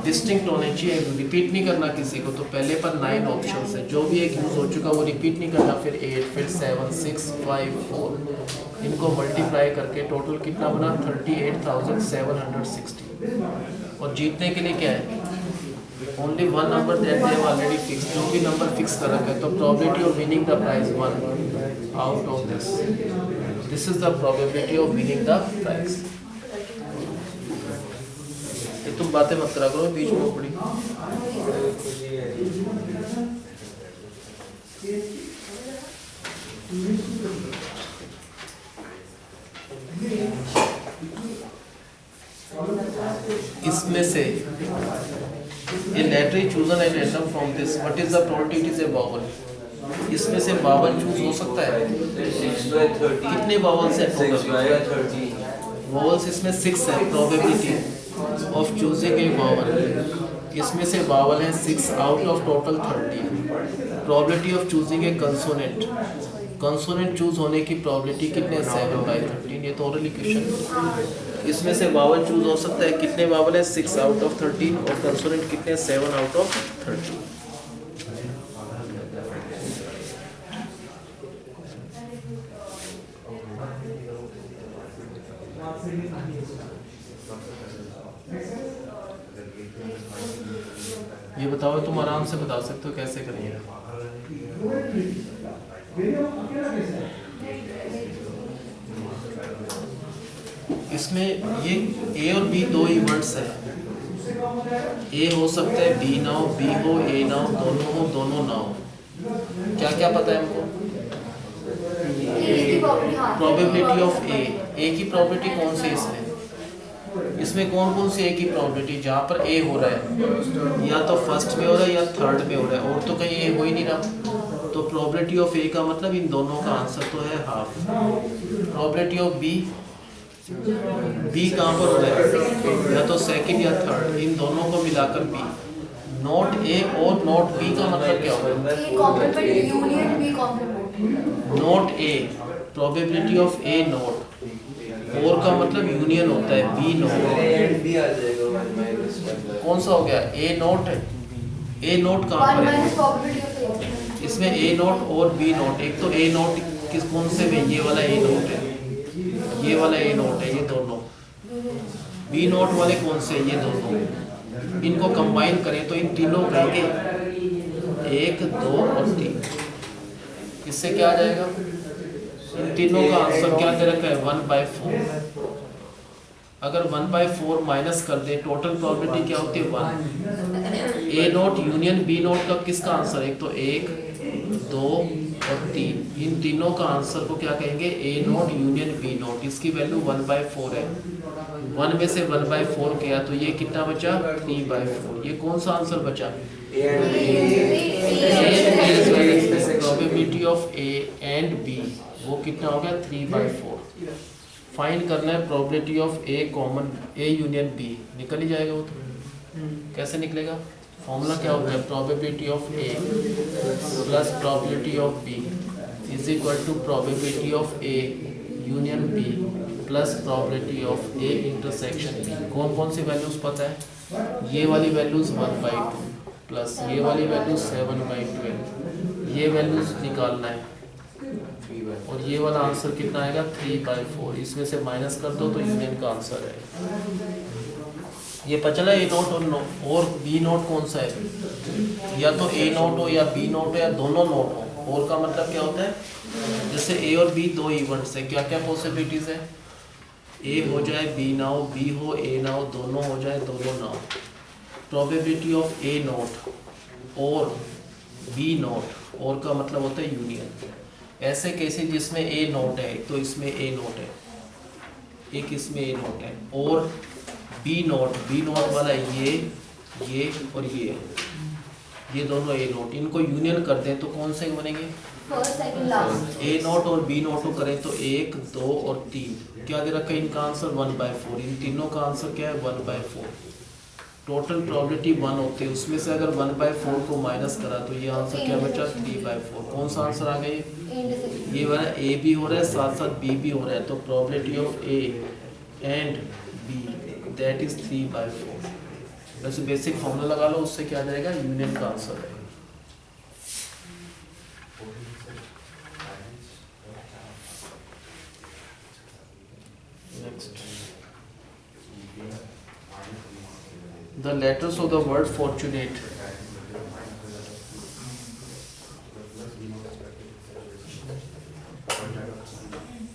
डिस्टिंक्ट होने चाहिए, रिपीट नहीं करना किसी को। तो पहले पर 9 ऑप्शंस है, जो भी एक यूज हो चुका वो रिपीट नहीं करना। फिर 8 फिर 7 6 5 4, इनको मल्टीप्लाई करके टोटल कितना बना? 38,760। और जीतने के लिए क्या है? Only 1 number that they have already fix, जो भी नंबर फिक्स कर रखा है। तो probability of winning the prize 1 out of this. This is the probability of winning the prize. ये तुम बातें मत करा करो बीच में पड़ी। इसमें से ये letter chosen and random from this, what is the probability? It is a vowel. इसमें से वावल चूज हो सकता है। कितने वावल्स हैं टोटल? वावल्स इसमें 6 है। Probability of choosing a vowel, इसमें से वावल है 6 out of total 30। Probability of choosing a consonant, consonant choose होने की प्रोबेबिलिटी कितने? 7/13। ये तो ऑलरेडी क्वेश्चन। इसमें से वावल चूज हो सकता है। कितने वावल है? 6 आउट ऑफ 13, और कंसोनेंट कितने? 7 आउट ऑफ 13। ये बताओ, तुम आराम से बता सकते हो कैसे करेंगे? इसमें ये ए और बी दो इवेंट्स है। ए हो सकता है, बी ना हो, बी हो, ए ना हो, दोनों हो, दोनों ना हो। क्या क्या पता है हमको? प्रोबेबिलिटी ऑफ ए की प्रोबेबिलिटी कौन सी है इसमें? इसमें कौन कौन सी ए की प्रोबेबिलिटी? जहाँ पर ए हो रहा है या तो फर्स्ट में हो रहा है या थर्ड में हो रहा है, और तो कहीं ए हो ही नहीं रहा। तो प्रोबेबिलिटी ऑफ ए का मतलब इन दोनों का आंसर तो है हाफ। प्रोबेबिलिटी ऑफ बी कहाँ पर हो रहा है? या तो सेकंड या थर्ड, इन दोनों को मिलाकर बी। नॉट ए और नॉट बी का मतलब क्या होगा? Not a, probability of A not, और का मतलब यूनियन होता है, बी नॉट। कौन सा हो गया? ए नॉट है। ए नॉट कहाँ पर है? इसमें ए नॉट और बी नॉट। एक तो ए नॉट किस कौन से में? ये वाला ए नॉट है, ये वाला ए नॉट है, ये दोनों। बी नॉट वाले कौन से? ये दोनों। इनको कंबाइन करें तो इन तीनों कहेंगे 1 2 और 3। इससे क्या आ जाएगा, इन तीनों का आंसर क्या दे रखा है 1/4। अगर 1/4 माइनस कर दे टोटल प्रोबेबिलिटी क्या होती है 1। ए नोट यूनियन बी नोट का किसका आंसर है, एक तो 1 2 और 3, इन तीनों का आंसर को क्या कहेंगे ए नोट यूनियन बी नोट। इसकी वैल्यू 1/4 है, 1 में से 1/4 किया तो ये कितना बचा 3/4। ये कौन सा आंसर बचा, probability of A and B वो कितना हो गया 3/4। फाइंड करना है probability of A common A union B, निकल ही जाएगा वो तो। कैसे निकलेगा, फॉर्मूला क्या होता है, probability of A plus probability of B is equal to probability of A union B plus probability of A intersection B. कौन कौन सी वैल्यूज पता है, ये वाली वैल्यूज 1/2 प्लस ये वाली वैल्यूज 7/12, ये वैल्यूज निकालना है और ये वाला आंसर कितना आएगा 3/4। इसमें से माइनस कर दो तो यूनियन का आंसर है। ये पता चला ए नोट और बी नोट कौन सा है, या तो ए नोट हो या बी नोट हो या दोनों नोट हो। और का मतलब क्या होता है, जैसे ए और बी दो इवेंट्स है, क्या क्या पॉसिबिलिटीज है, ए हो जाए बी ना हो, बी हो ए ना हो, दोनों हो जाए दोनों ना हो। प्रोबेबिलिटी ऑफ ए नोट और बी नोट, और का मतलब होता है यूनियन। ऐसे केसेस जिसमें ए नोट है, तो इसमें ए नोट है, एक इसमें ए नोट है, और बी नोट वाला ये और ये दोनों ए नोट, इनको यूनियन कर दें तो कौन से बनेंगे, फर्स्ट सेकंड लास्ट। ए नोट और बी नोट को करें तो 1 2 और 3, क्या दे रखा है इनका आंसर 1/4। इन तीनों का आंसर क्या है 1/4। टोटल प्रोबेबिलिटी 1 होती है, उसमें से अगर 1/4 को माइनस करा तो ये आंसर क्या बचा 3/4। कौन सा आंसर आ गया, ये वाला ए भी हो रहा है साथ साथ बी भी हो रहा है, तो probability of A and B that is 3/4। वैसे बेसिक फॉर्मूला लगा लो, उससे क्या आ जाएगा यूनियन का आंसर है। Next, the letters of the word fortunate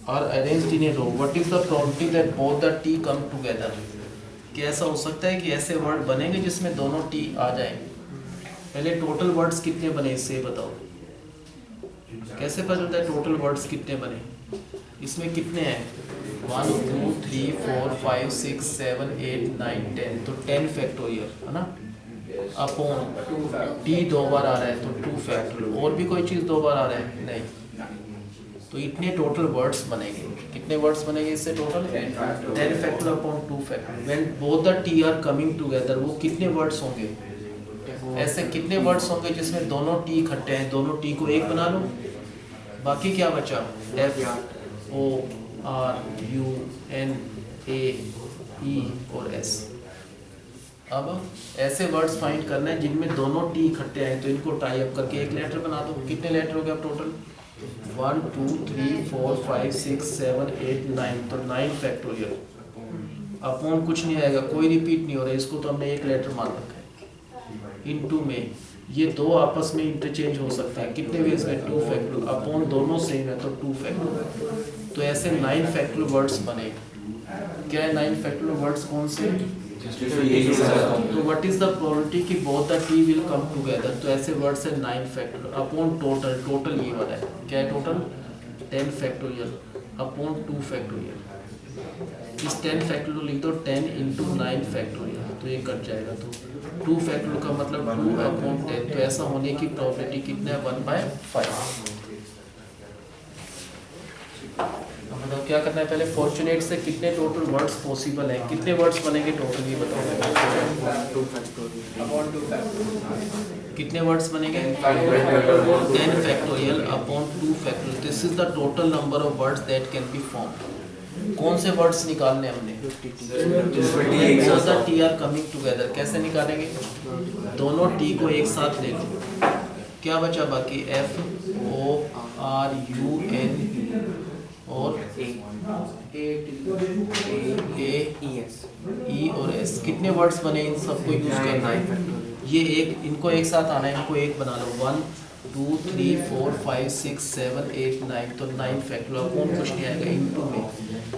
are arranged in a row. What is the probability that both the T come together? क्या ऐसा हो सकता है कि ऐसे वर्ड बनेंगे जिसमें दोनों T आ जाएं? पहले टोटल वर्ड्स कितने बने इससे बताओ, कैसे पता चलता है टोटल वर्ड्स कितने बने, इसमें कितने हैं 1 2 3 4 5 6 7 8 9 10, तो 10 फैक्टोरियल है ना, अपॉन टी 2 बार आ रहा है तो 2 फैक्टोरियल, और भी कोई चीज़ 2 बार आ रहा है नहीं, तो इतने टोटल वर्ड्स बनेंगे। कितने वर्ड्स बनेंगे इससे total 10 factorial upon 2 factorial. When both the T R coming together, वो कितने वर्ड्स होंगे, ऐसे कितने वर्ड्स होंगे जिसमें दोनों टी इकट्ठे हैं, दोनों टी को एक बना लो, बाकी क्या बचा F O R U N A E और एस। अब ऐसे वर्ड्स फाइंड करना है जिनमें दोनों टी इकट्ठे हैं, तो इनको टाई अप करके एक लेटर बना दो। कितने लेटर हो गए अब टोटल 1 2 3 4 5 6 7 8 9, तो 9 फैक्टोरियल। अपॉन कुछ नहीं आएगा, कोई रिपीट नहीं हो रहा है, इसको तो हमने एक लेटर मान रखा है। इनटू में ये दो आपस में इंटरचेंज हो सकता है, कितने वेज में 2 फैक्टोरियल, अपॉन दोनों सेम है तो 2 फैक्टोरियल। तो ऐसे 9 फैक्टोरियल वर्ड्स बने। क्या है 9 फैक्टोरियल वर्ड्स कौन से, तो व्हाट इज द प्रोबेबिलिटी कि both the T will come together, तो ऐसे वर्ड्स है 9 फैक्टोरियल अपॉन टोटल ये वाला है, क्या है टोटल 10 फैक्टोरियल अपॉन 2 फैक्टोरियल। इस 10 फैक्टोरियल लिख दो 10 इंटू 9 फैक्टोरियल, तो ये कट जाएगा, तो 2 फैक्टोरियल का मतलब 2 अपॉन 10, तो ऐसा होने की प्रोबेबिलिटी कितना है 1/5। बताओ क्या करना है, पहले फॉर्चुनेट से कितने टोटल वर्ड्स पॉसिबल हैं, कितने वर्ड्स बनेंगे टोटल ये बताओ, कितने वर्ड्स बनेंगे 10 factorial upon 2 factorial. This is the total number of words that can be formed. कौन से वर्ड्स निकालने हमने, टी आर कमिंग टुगेदर। कैसे निकालेंगे, दोनों टी को एक साथ ले लो, क्या बचा बाकी F O R U N और ए ई और एस। कितने वर्ड्स बने, इन सबको यूज करना है, ये एक इनको एक साथ आना है, इनको एक बना लो 1 2 3 4 5 6 7 8 9, तो 9 फैक्टोरियल कौन कुछ नहीं आएगा इनटू में।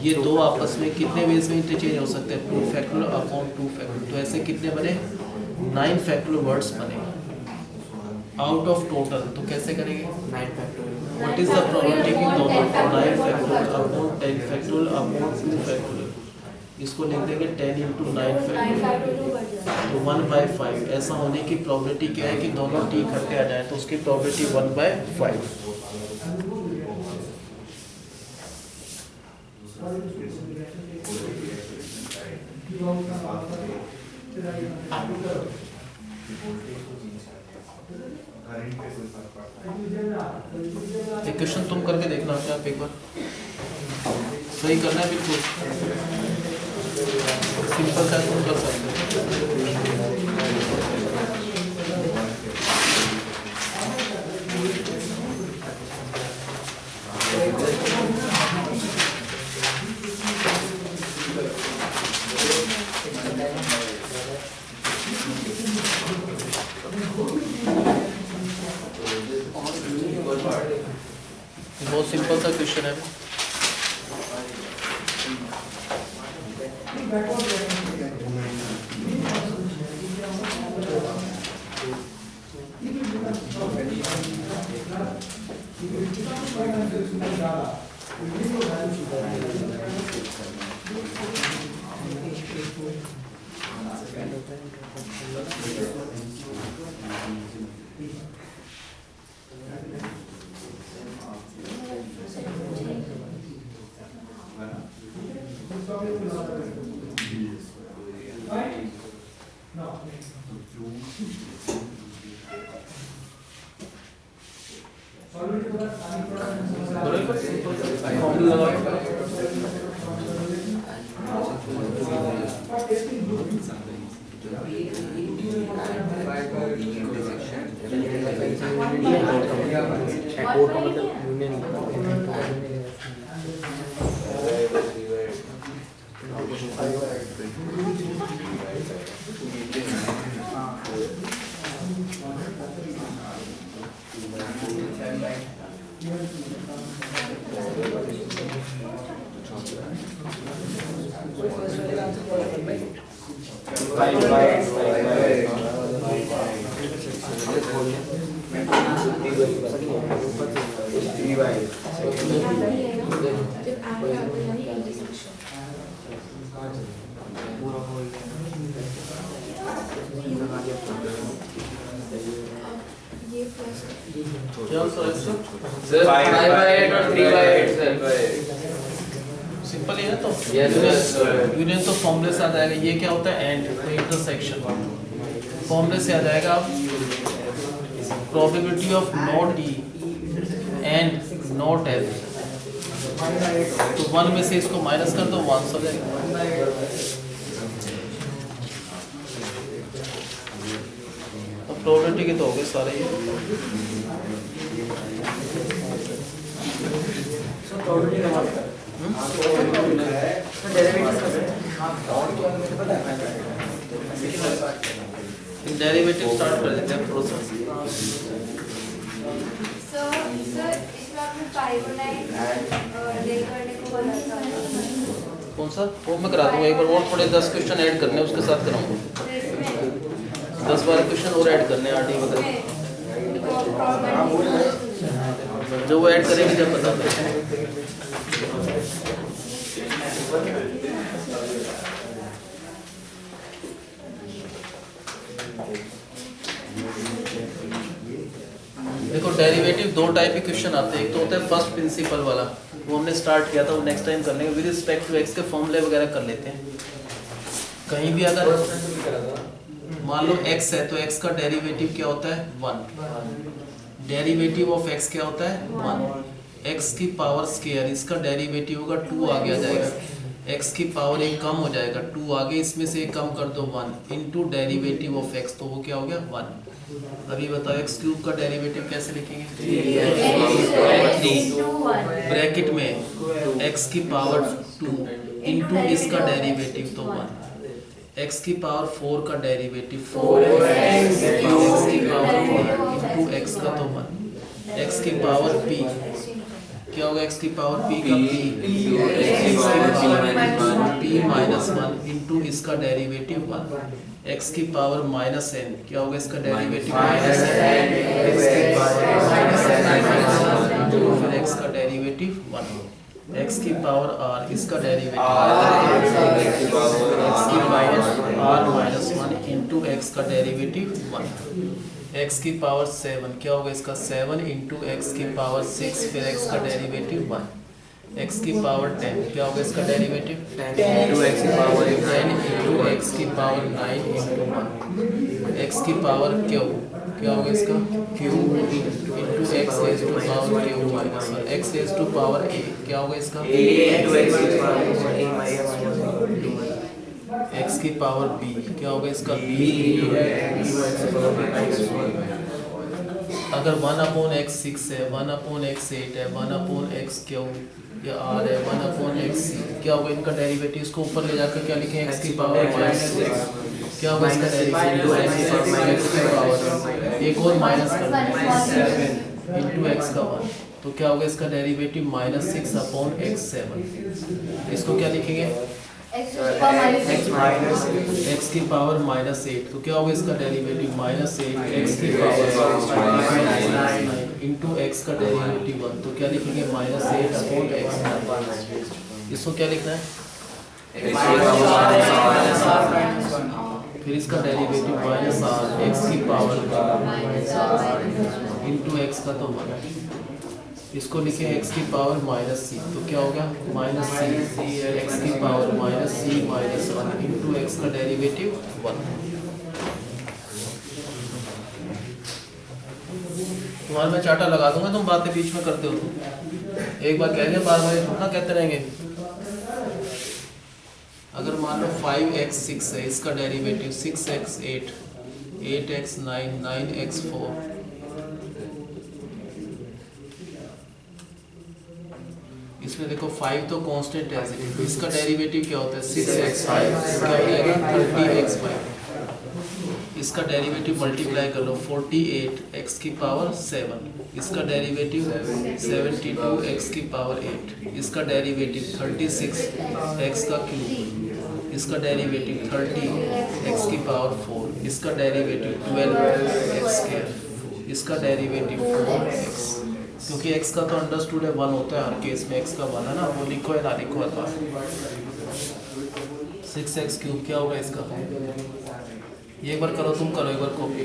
ये दो आपस में कितने वेज में इंटरचेंज हो सकते हैं, 2 फैक्टोरियल अपॉन 2 फैक्टोरियल। तो ऐसे कितने बने, 9 फैक्टोरियल वर्ड्स बने आउट ऑफ टोटल। तो कैसे करेंगे, 9 factorial. What is the probability कि दोनों 9 factorial upon 10 factorial upon 2 factorial, इसको लिख देंगे 10 into 9 फैक्टोरियल, तो 1/5। ऐसा होने की प्रोबेबिलिटी क्या है कि दोनों t इकट्ठे आ जाए, तो उसकी प्रोबेबिलिटी 1/5। एक क्वेश्चन तुम करके देखना क्या आप एक बार, सही करना है बिल्कुल सिंपल सा, तुम कर सकते बहुत सिंपल सा क्वेश्चन है। कोड का मतलब यूनियन। सर 5/8 और 3/8 सर। सिंपल ही है तो Yes, sir. यूनियन तो फॉर्मूले से आ जाएगा। ये क्या होता है, एंड, तो इंटरसेक्शन फॉर्मूले से आ जाएगा। आप probability of not E and not F, तो 1 में से इसको माइनस कर दो, 1 हो जाएगा। तो प्रोबेबिलिटी के तो हो गए सारे ये। डेरिवेटिव स्टार्ट कर देते हैं प्रोसेस। सर इसमें आपने 5 और 9 ले करने को बोला था। कौन सा वो मैं करा दूंगा एक बार, और थोड़े 10 क्वेश्चन ऐड करने हैं उसके साथ कराऊंगा। 10-12 क्वेश्चन और ऐड करने हैं आरटी वगैरह, जो वो ऐड करेंगे जब बता दें। देखो डेरिवेटिव दो टाइप के क्वेश्चन आते हैं। एक तो होता है फर्स्ट प्रिंसिपल वाला, वो हमने स्टार्ट किया था, वो नेक्स्ट टाइम कर लेंगे। विद रिस्पेक्ट टू एक्स के फॉर्मूले वगैरह कर लेते हैं। कहीं भी अगर मान लो x है तो x का डेरिवेटिव क्या होता है, 1। डेरिवेटिव ऑफ x क्या होता है, 1। x की पावर स्क्वायर, इसका डेरिवेटिव होगा 2, आगे आ जाएगा। x की पावर एक कम हो जाएगा, 2 आगे, इसमें से एक कम कर दो 1 इनटू डेरिवेटिव ऑफ x, तो वो क्या हो गया 1। अभी बताओ x क्यूब का डेरिवेटिव कैसे लिखेंगे, ब्रैकेट में x की पावर 2 इनटू इसका डेरिवेटिव तो 1। x की पावर 4 का डेरिवेटिव 4x की पावर 1 इंटू x का तो 1 x की पावर p क्या होगा x की पावर p का p माइनस 1 इंटू इसका डेरिवेटिव 1 x की पावर माइनस n क्या होगा इसका डेरिवेटिव माइनस n x की पावर माइनस n इंटू फिर x का डेरिवेटिव 1 x की पावर r इसका डेरिवेटिव x की power r minus 1 into x का डेरिवेटिव 1 x की पावर 7 क्या होगा इसका 7 इंटू x की पावर 6 फिर x का डेरिवेटिव 1 x की पावर 10 क्या होगा इसका डेरिवेटिव 10 into x की पावर 10 इंटू x की पावर 9 इंटू 1 x की पावर q क्या होगा इसका q into x raise to power q minus 1 x raise to power a क्या होगा इसका a into x की पावर a माइनस x की पावर b क्या होगा इसका b अगर 1 अपॉन x 6 है 1 अपॉन x 8 है 1 अपॉन x q या r है 1 अपॉन x क्या होगा इनका डेरिवेटिव इसको ऊपर ले जाकर क्या लिखें x की पावर माइनस 6 क्या होगा इसका डेरिवेटिव x की पावर एक और माइनस कर दें इंटू x का 1 तो क्या होगा इसका डेरिवेटिव माइनस 6 अपॉन x 7 इसको क्या लिखेंगे x की पावर माइनस 8 तो क्या होगा इसका डेरिवेटिव माइनस 8 x की पावर इंटू एक्स का डेरिवेटिव 1 तो क्या लिखेंगे माइनस 8 अपॉन x इसको क्या लिखना है फिर इसका डेरिवेटिव माइनस r x की पावर इंटू एक्स का तो 1 इसको लिखे x की पावर माइनस c तो क्या होगा माइनस c x की power minus c minus 1 into x का डेरिवेटिव 1 तुम्हारा मैं चार्टा लगा दूंगा तुम बातें बीच में करते हो तुम एक बार कहेंगे बार बार थोड़ा कहते रहेंगे अगर मान लो 5x 6 है इसका डेरिवेटिव 6x 8 8x 9 9x 4 इसमें देखो 5 तो कांस्टेंट है तो इसका डेरिवेटिव क्या होता है 6x 5 क्या हो जाएगा 30x 5 इसका डेरिवेटिव मल्टीप्लाई कर लो 48 x की पावर 7 इसका डेरिवेटिव 72 x की पावर 8 इसका डेरिवेटिव 36 x का क्यूब इसका डेरिवेटिव 30 x की पावर 4 इसका डेरिवेटिव 12 x स्क्वायर इसका डेरिवेटिव 4x क्योंकि x का तो अंडरस्टूड है 1 होता है हर केस में x का 1 है ना वो लिखो या ना लिखो था 6x क्यूब क्या होगा इसका ये एक बार करो तुम करो एक बार कॉपी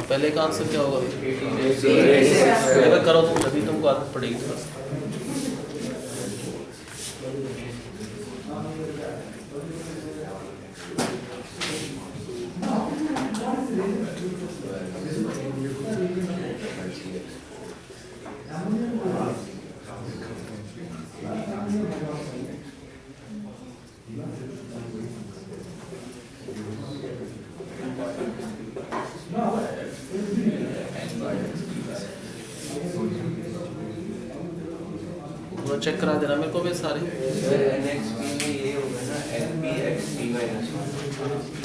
पहले का आंसर क्या होगा अगर करो तुम तभी तुमको आदत पड़ेगी थोड़ा सा चेक करा देना मेरे को भी सारे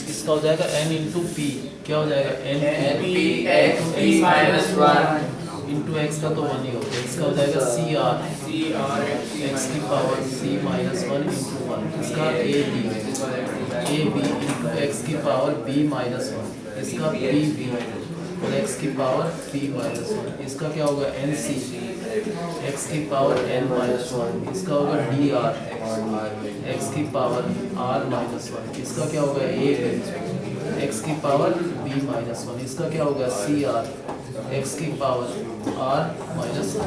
इसका हो जाएगा n इंटू पी क्या हो जाएगा n p minus 1 into x का तो 1 ही होगा इसका हो जाएगा सी आर एक्स की पावर c माइनस 1 इंटू 1 इसका ए बी इंटू एक्स की पावर b माइनस 1 इसका पी बी और एक्स की पावर p माइनस 1 इसका क्या होगा एन सी x की पावर n माइनस 1 इसका होगा डी आर एक्स की पावर r माइनस 1 इसका क्या होगा a x की पावर b माइनस 1 इसका क्या होगा सी आर एक्स की पावर r माइनस 1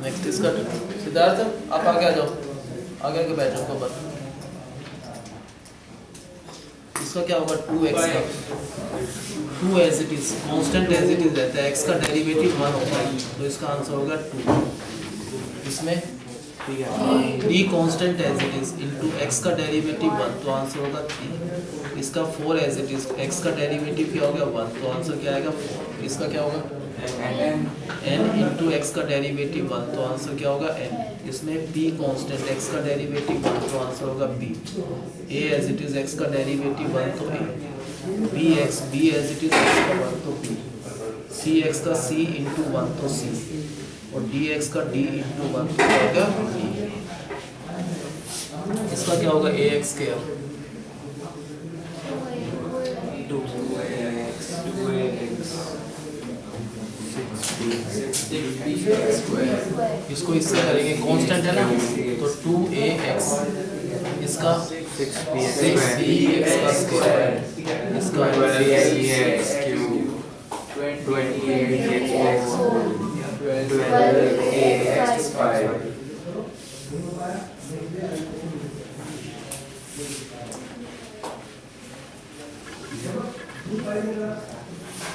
नेक्स्ट इसका सिद्धार्थ आप आगे आ जाओ, आगे बैठ जाओ ऊपर। इसका क्या होगा 2x का 2 as it is constant as it is रहता है, x का डेरिवेटिव 1 होता है तो इसका आंसर होगा 2। इसमें 3 constant as it is into x का डेरिवेटिव 1 तो आंसर होगा 3। इसका 4 एज इट इज x का डेरिवेटिव क्या हो गया 1 तो आंसर क्या आएगा 4। इसका क्या होगा n इंटू x का डेरिवेटिव 1 तो आंसर क्या होगा n। इसमें p कांस्टेंट x का डेरिवेटिव 1 तो आंसर होगा b। a as it is x का डेरिवेटिव 1 तो a, b as it is x का 1 तो b, c x का c इंटू 1 तो c और dx का d इंटू 1 तो क्या होगा d। इसका क्या होगा ax स्क्वायर इसको इससे करेंगे कांस्टेंट है ना तो 2ax इसका 6bx का स्क्वायर इसका 28x cube 28x 12ax 5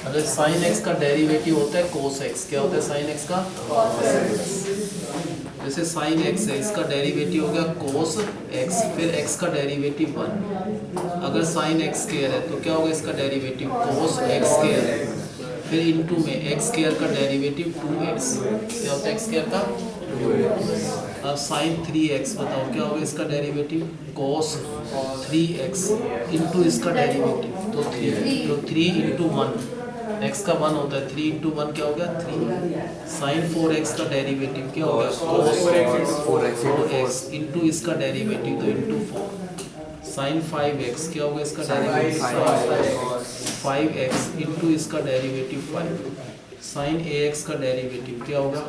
अगर sin x का डेरिवेटिव होता है cos x, क्या होता है sin x का जैसे sin x है इसका डेरिवेटिव हो गया cos x फिर x का डेरिवेटिव 1। अगर sin x स्क्वायर है तो क्या होगा इसका डेरिवेटिव cos x स्क्वायर फिर इनटू में x स्क्वायर का डेरिवेटिव 2x, क्या होता है x स्क्वायर का 2x। अब sin 3x बताओ क्या होगा इसका डेरिवेटिव cos 3x इनटू इसका डेरिवेटिव तो 3 इंटू 1 x का 1 होता है 3 इंटू 1 क्या हो गया 3। sin 4x का डेरिवेटिव क्या हो गया cos 4x इंटू इसका डेरिवेटिव तो इंटू 4। sin 5x क्या होगा इसका डेरिवेटिव 5x इंटू इसका डेरिवेटिव 5। sin ax का डेरिवेटिव क्या होगा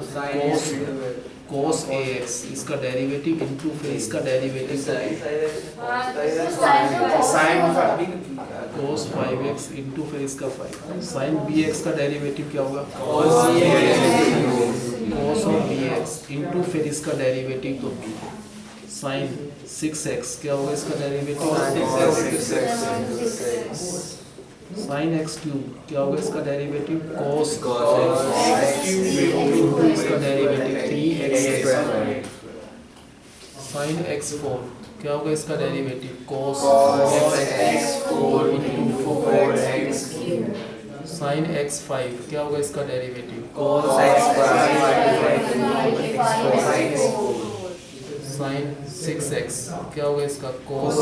cos ax इसका डेरिवेटिव इंटू फिर इसका डेरिवेटिव cos 5x इंटू फिर इसका 5। sin bx का डेरिवेटिव क्या होगा cos of bx इंटू फिर इसका डेरिवेटिव तो b। sin 6x क्या होगा इसका डेरिवेटिव sin x क्यूब क्या होगा इसका डेरिवेटिव cos x इंटू इसका derivative 3x square. sin x4 क्या होगा इसका derivative cos x4 into 4x cube. sin x5 क्या होगा इसका डेरिवेटिव cos sin 6x क्या होगा इसका cos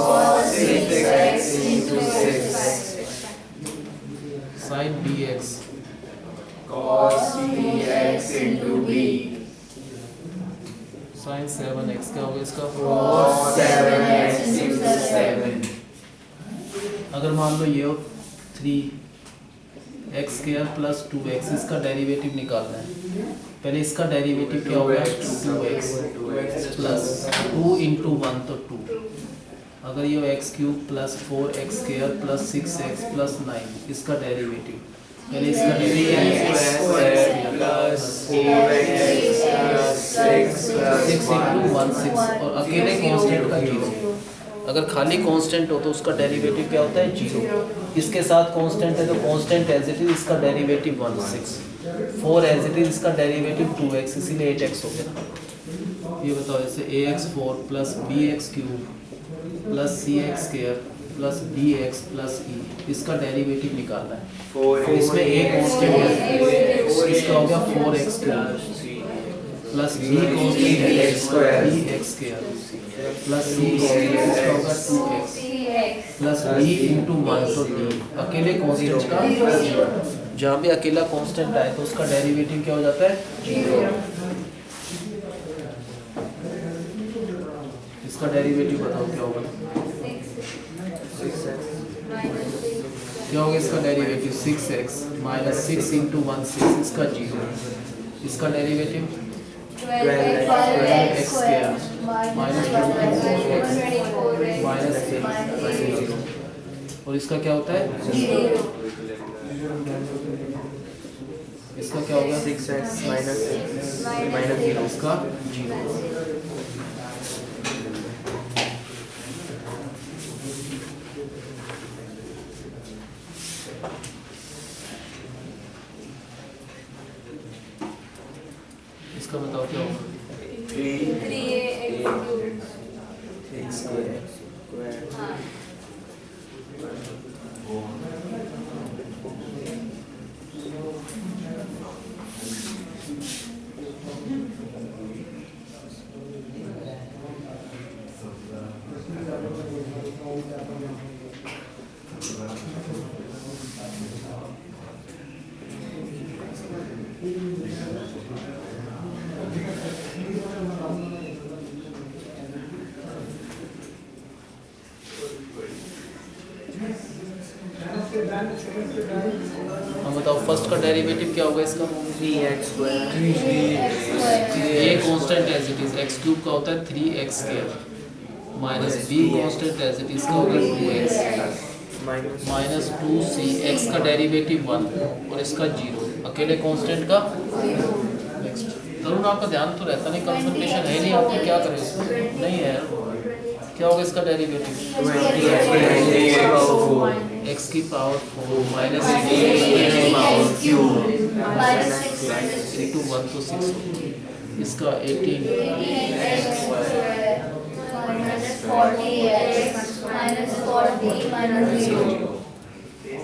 6x into 6। sin bx cos bx into b sin 7x क्या होगा इसका cos 7x into 7। अगर मान लो ये हो 3x स्क्वायर प्लस 2x इसका डेरिवेटिव निकालना है। पहले इसका डेरिवेटिव क्या होगा 2x प्लस 2 इंटू 1 तो 2। अगर ये x cube plus 4x square plus 6x plus 9 इसका डेरिवेटिव पहले इसका derivative plus 4x plus 6 into 1 6 और अकेले कांस्टेंट का 0। अगर खाली कांस्टेंट हो तो उसका डेरिवेटिव क्या होता है 0। इसके साथ कांस्टेंट है तो कांस्टेंट एज इट इज इसका डेरिवेटिव 1 6 4 एज इट इज इसका डेरिवेटिव 2x इसीलिए 8x हो गया। ये बताओ जैसे ax4 plus bx cube plus cx square plus dx plus e इसका डेरिवेटिव निकालना है। इसमें एक कांस्टेंट है इसका हो गया 4x cube plus b constant है dx स्क्वायर प्लस c इसका होगा 2x प्लस b इंटू 1 तो d अकेले कांस्टेंट का जहाँ भी अकेला कांस्टेंट आए तो उसका डेरिवेटिव क्या हो जाता है 0। इसका डेरिवेटिव बताओ क्या होगा क्या होगा इसका डेरिवेटिव 6x माइनस 6 इंटू 1 6 इसका 0। इसका derivative 12x square minus 24x minus 3 और इसका क्या होता है 0। इसका क्या होगा? 6x minus 0. इसका 0। इसका बताओ क्या होगा? 3x square. हाँ हम बताओ फर्स्ट का डेरिवेटिव क्या होगा इसका? 3x square. A constant as it is x cube का होता है 3x square minus B constant as it is का होगा 2x माइनस 2c x का डेरिवेटिव 1 और इसका 0 अकेले कांस्टेंट का। नेक्स्ट तरुण आपका ध्यान तो रहता नहीं, कंसंट्रेशन है नहीं, आपको क्या करें इसमें? नहीं है क्या होगा इसका डेरिवेटिव? x की पावर 4 माइनस इंटू 1 तो 6 इसका 18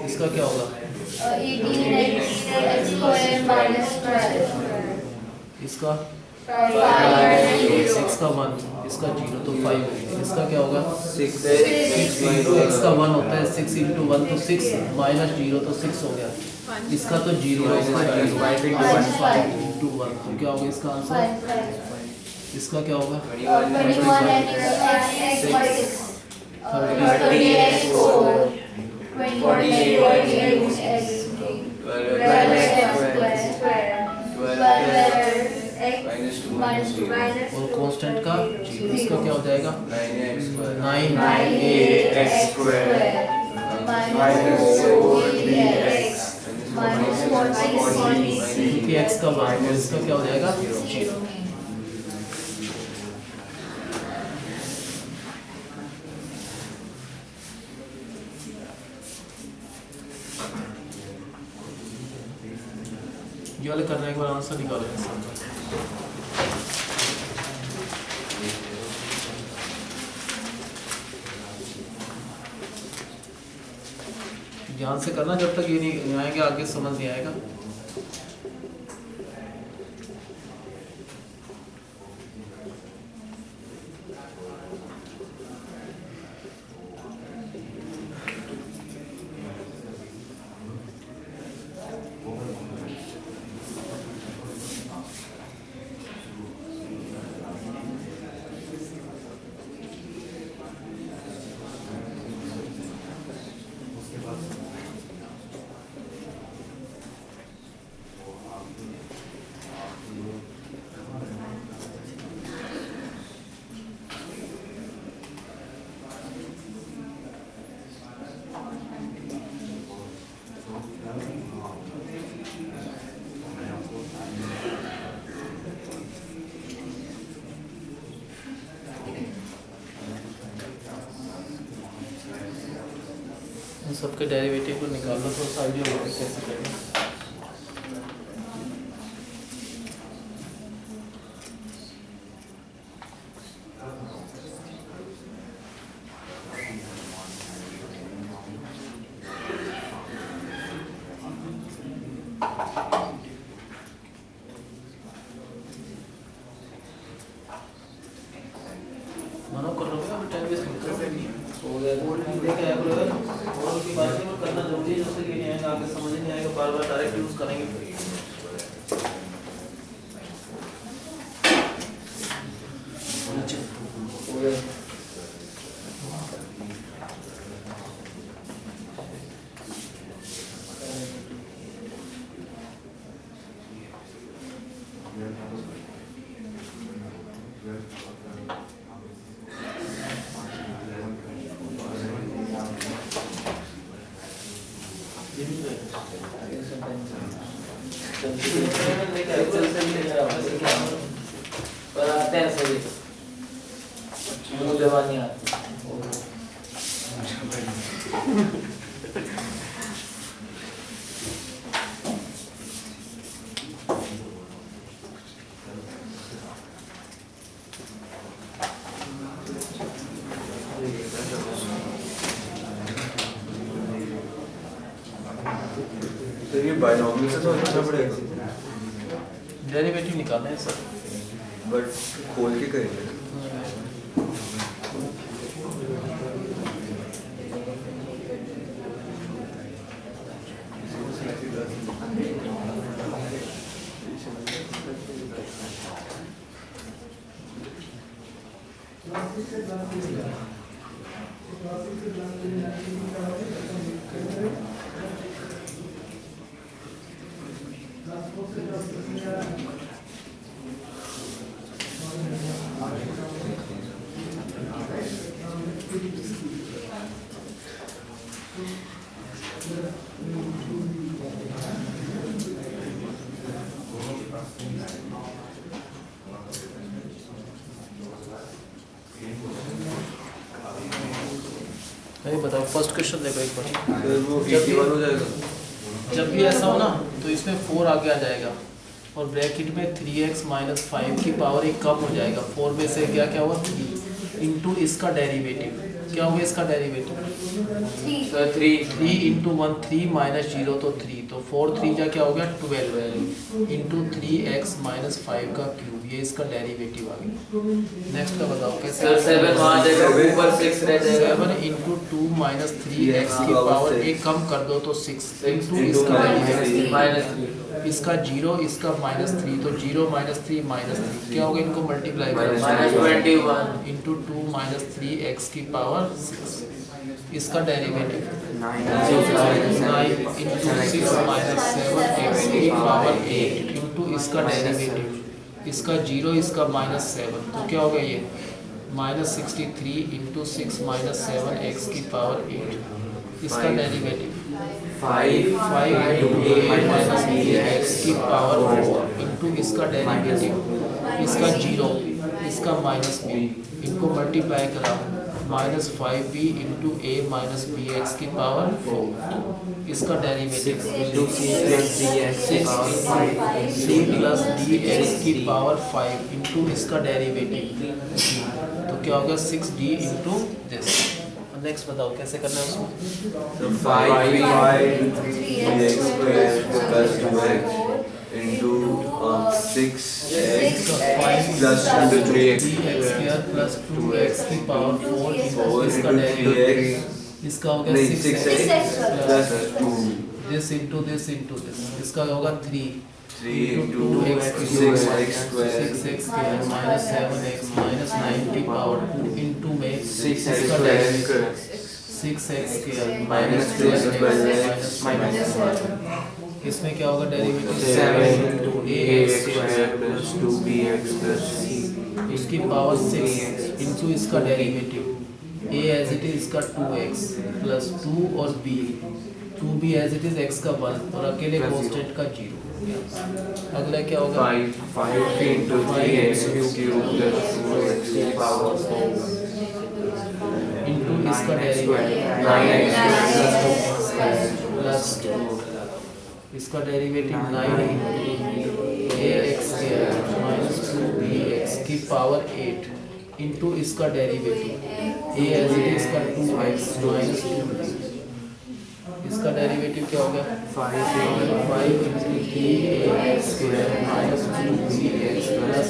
इसका क्या होगा? इसका 6 का 1 इसका 0 तो 5 इसका क्या होगा? 6 इंटू x का 1 होता है 6 इंटू 1 तो 6 माइनस 0 तो 6 हो गया। इसका तो 0 है, इसका 0 5 इंटू 1 तो क्या होगा इसका आंसर? इसका क्या होगा? 38 और कांस्टेंट का 0 इसका क्या हो जाएगा? 9x क्योंकि x का मान है इसका क्या हो जाएगा? 0। ये वाले करने के बाद आंसर निकालेंगे। ध्यान से करना, जब तक ये नहीं आएंगे आगे समझ नहीं आएगा। सबके डेरिवेटिव को निकालना तो आइडिया होगा कैसे करेंगे। मानो कर लो क्या टाइम वेस्ट मत करो, हो गया बोर्ड नहीं देखा है ब्रदर, और की बात नहीं करना जरूरी है, जैसे कि नहीं आएगा आगे समझ नहीं आएगा, बार बार डायरेक्ट यूज करेंगे। हो गया बायनॉमियल से समझना पड़ेगा, डेरिवेटिव निकालना है सर। बट खोल के करेंगे। नहीं बताओ, फर्स्ट क्वेश्चन देखो एक बार। फिर वो जब 81 हो जाएगा। जब भी ऐसा हो ना तो इसमें 4 आगे आ जाएगा और ब्रैकेट में 3x माइनस 5 की पावर एक कम हो जाएगा। 4 में से क्या क्या हुआ 3 इंटू इसका डेरिवेटिव क्या होगा, इसका डेरिवेटिव 3 इंटू 1 3 माइनस 0 तो 3 तो 4 3 जा क्या हो गया 12 इंटू 3x माइनस 5 का क्यूब, ये इसका डेरिवेटिव आ गया। नेक्स्ट का बताओ कैसे। सर 7 वहाँ आ जाएगा, ऊपर 6 रह जाएगा। 7 इंटू 2 माइनस 3x की पावर एक कम कर दो तो 6 इंटू Into इसका minus डेरिवेटिव -3 इसका 0 इसका -3 तो 0 -3 -3 क्या होगा, इनको मल्टीप्लाई करो -21 इंटू 2 माइनस 3x की पावर 6 इसका डेरिवेटिव 9 इंटू 6 माइनस 7x की पावर 8 इंटू इसका डेरिवेटिव इसका 0 इसका -7 तो क्या होगा ये -63 इंटू 6 माइनस 7x की पावर 8 इसका derivative 5 into a minus bx की पावर 4 इंटू इसका डेरिवेटिव इसका 0 इसका -b इनको मल्टीप्लाई करा -5b into a minus bx की पावर 4 इसका डेरिवेटिव 6 प्लस dx की पावर 5 इंटू इसका डेरिवेटिव तो क्या होगा 6d इंटू दिस। नेक्स्ट बताओ कैसे करना है उसको। तो 5 3x square plus 2x into 6x plus 3x square plus 2x की पावर 4 4 इसका into डेरिवेटिव 3x इसका होगा नहीं 6x plus 2 this into this इसका होगा 3 3 into 2x 6x square 6x square minus 7x minus 9 की पावर 2 इंटू में 6x इसका square derivative 6x square minus 12x minus 1 इसमें क्या होगा derivative 7 into ax square plus 2bx plus c उसकी power 6 into इसका derivative a as it is इसका 2x plus 2 और b 2b as it is x का 1 और अकेले कांस्टेंट का 0। अगला क्या होगा 5 into 3x cube plus 2x की power 4 इंटू इसका डेरिवेटिव 9x प्लस 2 इसका derivative 9 into ax square minus 2bx की पावर 8 इंटू इसका derivative a as it is इसका 2x माइनस 2 इसका डेरिवेटिव क्या हो गया 5 into 3ax square minus 2bx plus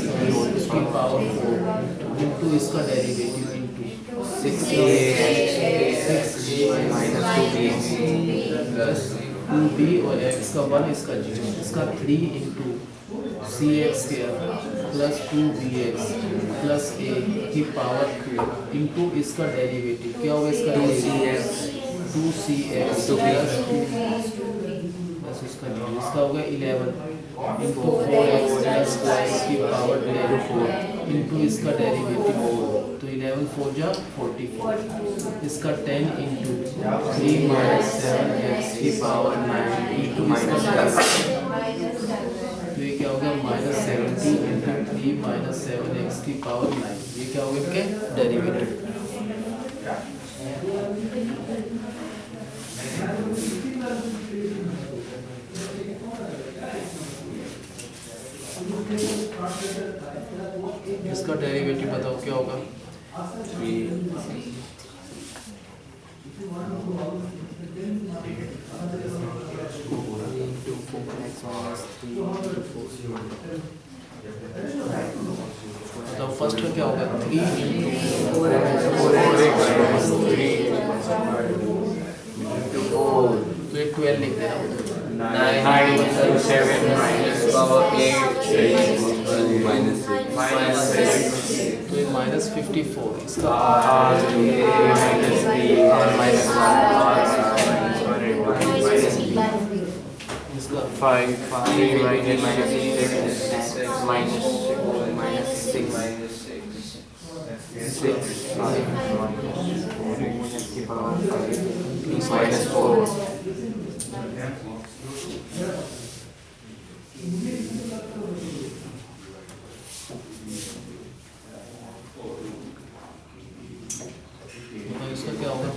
इसकी पावर 4 इंटू इसका derivative into 6a minus 2b plus 2b और x का 1 इसका 0 इसका 3 into cx square plus 2bx plus a की पावर 4 इंटू इसका डेरिवेटिव क्या होगा इसका डेरिवेटिव 2cx प्लस इसका होगा 11 इंटू 4x प्लस 5 की पावर 4 इंटू इसका डेरिवेटिव 4 तो 11 4 जा 44 इसका 10 इंटू 3 माइनस 7x की पावर 9 इंटू इसका तो ये क्या होगा -70 इंटू 3 माइनस 7x की पावर 9 ये क्या होगा इनके डेरिवेटिव। इसका डेरिवेटिव बताओ क्या होगा 3 into 4x minus 3 into 4. तो फर्स्ट में क्या होगा 3 into 4x minus 3 into 4. तो ये 12 लिख देना 9 into 7 minus power 8 minus 6. minus 6. तो ये minus 54 इसका R minus B R minus 1 R minus B इसका 5 3 minus 6 minus 6 6 5 minus 4 की पावर 5 minus 4 तो इसका क्या होगा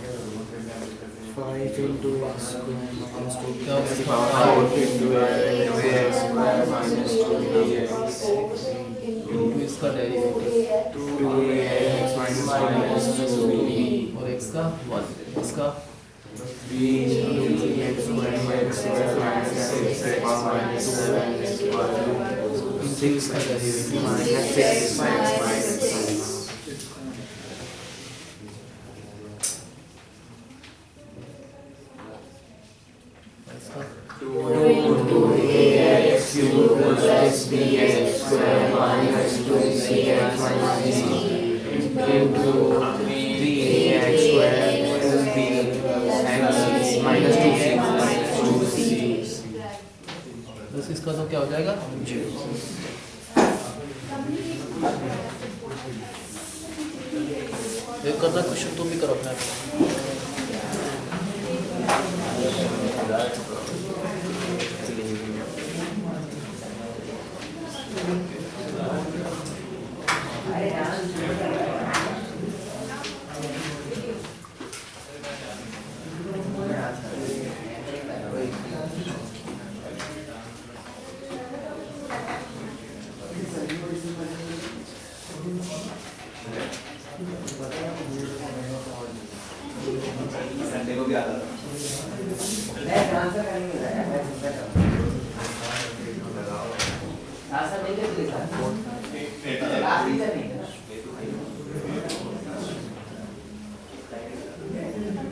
5 into x square minus 2 क्या होगा इसका 4 into x square minus 2x into इसका डेरिवेटिव 2x minus 2b और x का 1 इसका 3 into x square minus 6x minus 7 6 का डेरिवेटिव minus 6 minus 6 इसका 2 ax cubed plus x bx square minus 2cx minus d into 3ax square plus b x minus 2c minus 2c. बस इसका तो क्या हो जाएगा एक करना क्वेश्चन तुम भी करो अपना संडे को भी आता था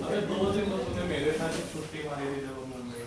अबे 2 दिन तो तूने मेरे साथ ही छुट्टी मारी थी जब मुंबई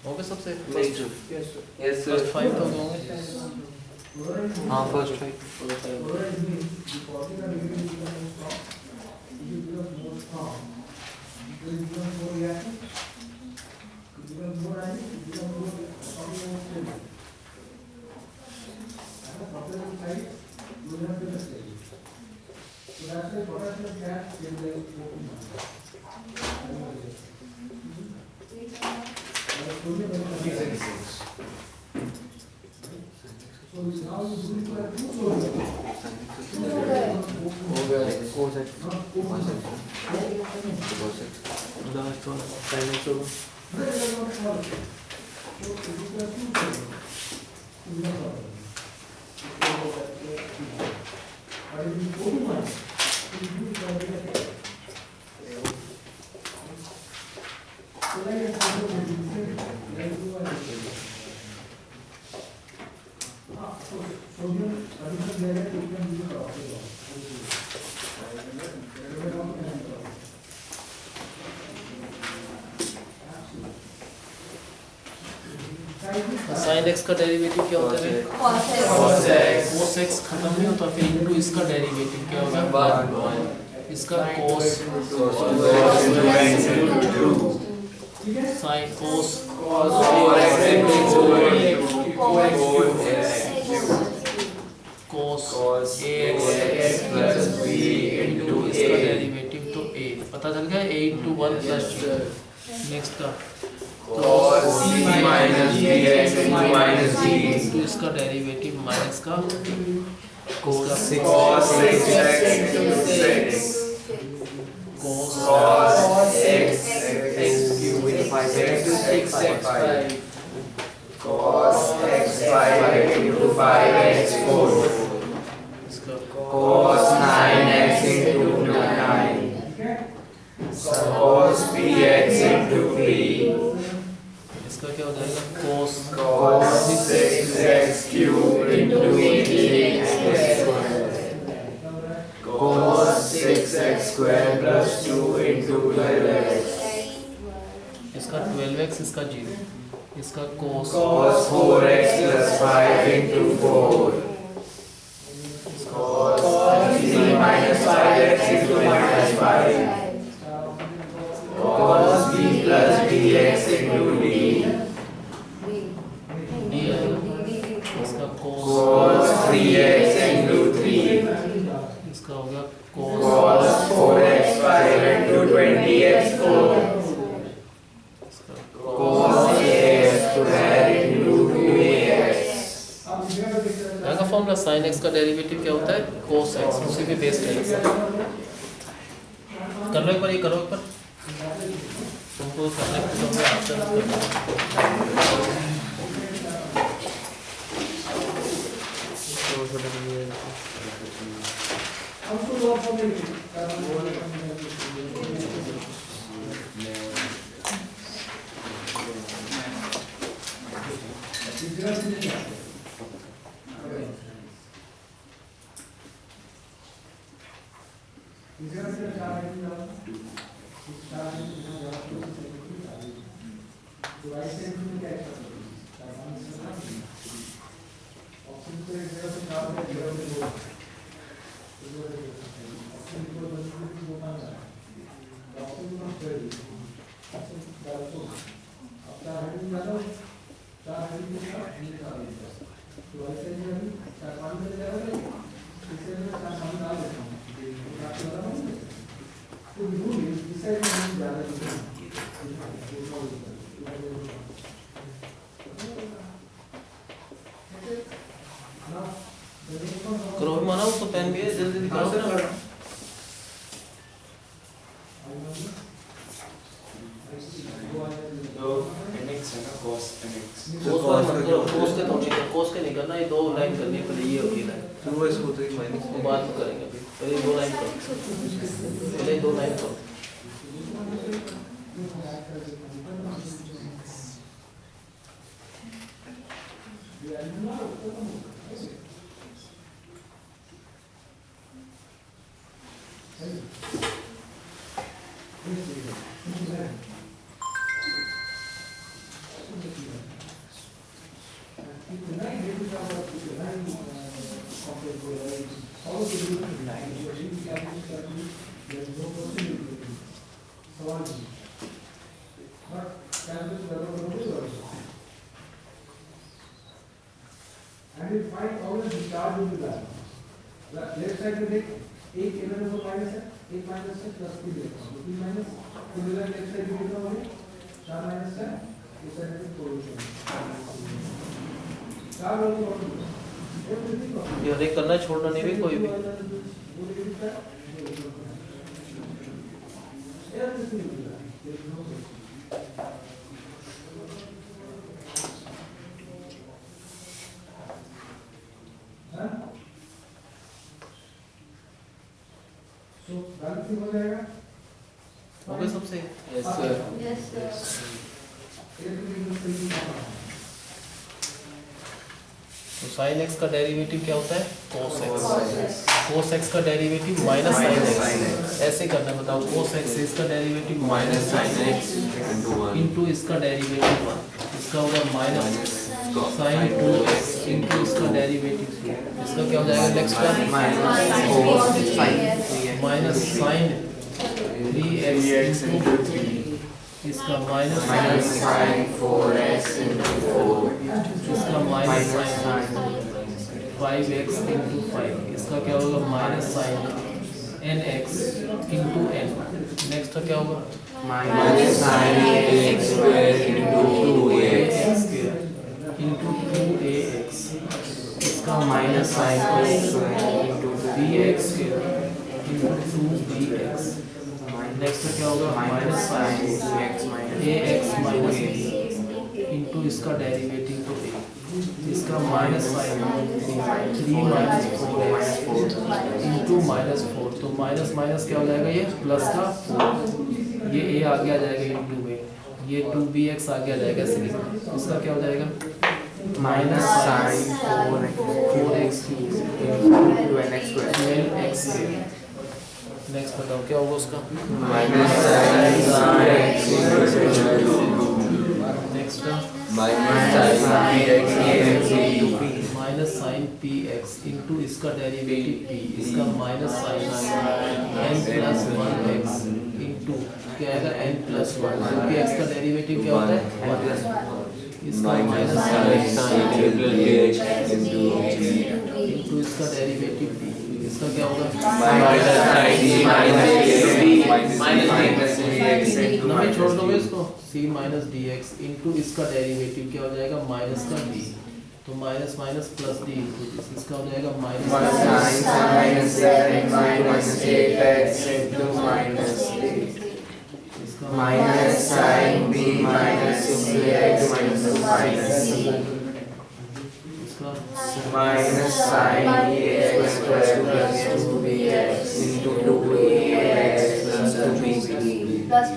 होगा सबसे Yes sir. फर्स्ट 5 तो होंगे हाँ first right. हो गया cos x cos x last one sine x होगा साइन एक्स का डेरिवेटिव क्या होता है? cos x cos x खत्म नहीं होता, फिर इनटू इसका डेरिवेटिव क्या होगा? इसका cos sin cos cos ax plus b into इसका डेरिवेटिव तो a पता चल गया, a into 1 plus नेक्स्ट का cos c minus bx into minus d into इसका डेरिवेटिव माइनस का cos 6x into 6 cos cos x cube into 5x cos x5 into 5x 4 इसका cos 9x into 9 cos bx into b इसका क्या हो जाएगा? cos cos 6x cube into 8x cos 6x square plus 2 into 12x इसका 12x इसका 0 इसका cos cos 4x plus 5 into 4 cos 3 minus 5x into minus 5 cos b plus dx into d d आएगा, इसका cos cos 3x into 3 इसका होगा cos cos 4x 5 into 20x 4 इसका cos ax square into 2ax यहाँ का formula sin x का derivative क्या होता है? cos x, उसी पे बेस्ड है सब। कर लो एक बार, ये करो एक बार, तुमको करने को तो मैं ऑप्शन करना करो भी माना, उसको पेन भी है, जल्दी दिखाओ। कोस के नहीं करना, ये दो लाइन करनी है, पहले ये होगी लाइन, वो बाद में करेंगे, अभी पहले दो लाइन करो, पहले दो लाइन करो। And you find always the charge will be that. Left side में देख, एक इधर को माइनस है, एक माइनस है, प्लस 3 देखो, 3 माइनस, तो इधर लेफ्ट साइड में कितना होगा? 4 माइनस है, इस साइड में 4 होगा। 4 होगा। ये हर एक करना, छोड़ना नहीं भी कोई भी। सो बैलेंसिंग हो जाएगा। हो गया सबसे? Yes, sir. Yes, sir. तो साइन एक्स का डेरिवेटिव क्या होता है? Cos x. कोस एक्स का डेरिवेटिव माइनस साइन एक्स। ऐसे करना है, बताओ। कोस एक्स इसका derivative minus sine x into इसका डेरिवेटिव 1, इसका होगा माइनस साइन 2x इंटू इसका डेरिवेटिव 2। इसका क्या हो जाएगा नेक्स्ट का? माइनस साइन 3x इंटू 3, इसका माइनस Sin 4x into 4. इसका माइनस साइन 5x इंटू 5, इसका क्या होगा? Minus sine nx into n। Next का क्या होगा? Minus sin ax square into 2ax. Into 2ax, इसका Minus sin ax square into bx into 2bx। Next का क्या होगा? minus sin ax minus ax minus into इसका डेरिवेटिव तो a, इसका minus sine 3 minus 4 into minus 4। तो minus minus क्या हो जाएगा? ये प्लस का 4, ये a आगे आ जाएगा इंटू में, ये 2bx आगे आ जाएगा इसलिए। इसका क्या हो जाएगा? minus sin 4x into nx square. 12x। Next बताओ क्या होगा उसका? Minus sin x into next का Minus sin px into p. Minus sine px into इसका डेरिवेटिव p, इसका minus sine n plus 1x into क्या आएगा? n प्लस 1, क्योंकि x का डेरिवेटिव क्या होता है? 1। इसका minus sine a plus bx into into इसका डेरिवेटिव p, इसका क्या होगा? minus sin minus bx into नंबर छोड़ दो इसको। c माइनस dx इंटू इसका डेरिवेटिव क्या हो जाएगा? माइनस का d, तो minus minus plus d into इसका हो जाएगा minus Sin minus 7 minus 8x into minus 8. इसका Minus sin b minus 6x minus 2 minus c. इसका Minus sin ax square plus 2bx into 2ax plus 2b. Plus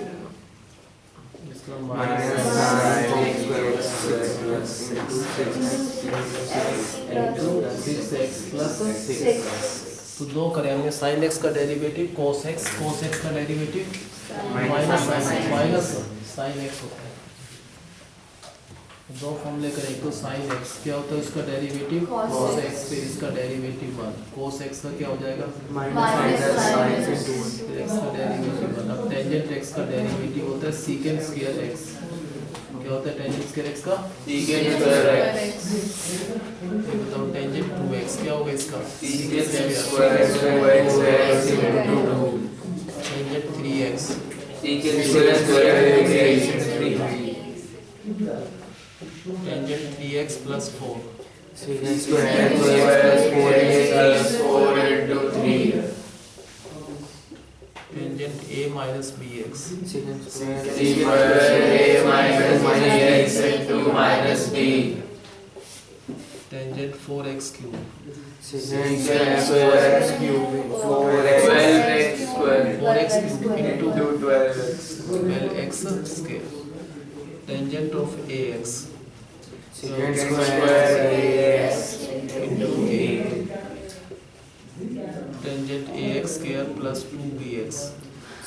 इसका Minus minus sin x square plus 6 plus into 6 6x plus 6. तो दो करें हमने। Sine x का derivative cos x का derivative minus sine x होता है। दो फॉर्मूले करें, एक तो साइन एक्स क्या होता है उसका डेरिवेटिव कोस एक्स, फिर इसका डेरिवेटिव 1। कोस एक्स का क्या हो जाएगा? minus sin into 1. फिर एक्स का डेरिवेटिव 1। अब टेंजेंट एक्स का डेरिवेटिव होता है सीकेंट स्क्वायर एक्स। क्या होता है टेंजेंट स्क्वायर एक्स का? Secant square x. ये बताओ टेंजेंट 2x क्या होगा इसका? Secant square 2x into 2. Tangent 3x Secant square 3x into 3. Tangent 3x plus 4 Secant square 4x plus 4 into 3. Tangent a minus bx Secant square a minus x into minus b. Tangent 4x cube Secant square x cube 4x square 4x cube into 12x. 12x square. Tangent of ax Secant square ax into a tangent ax square plus 2bx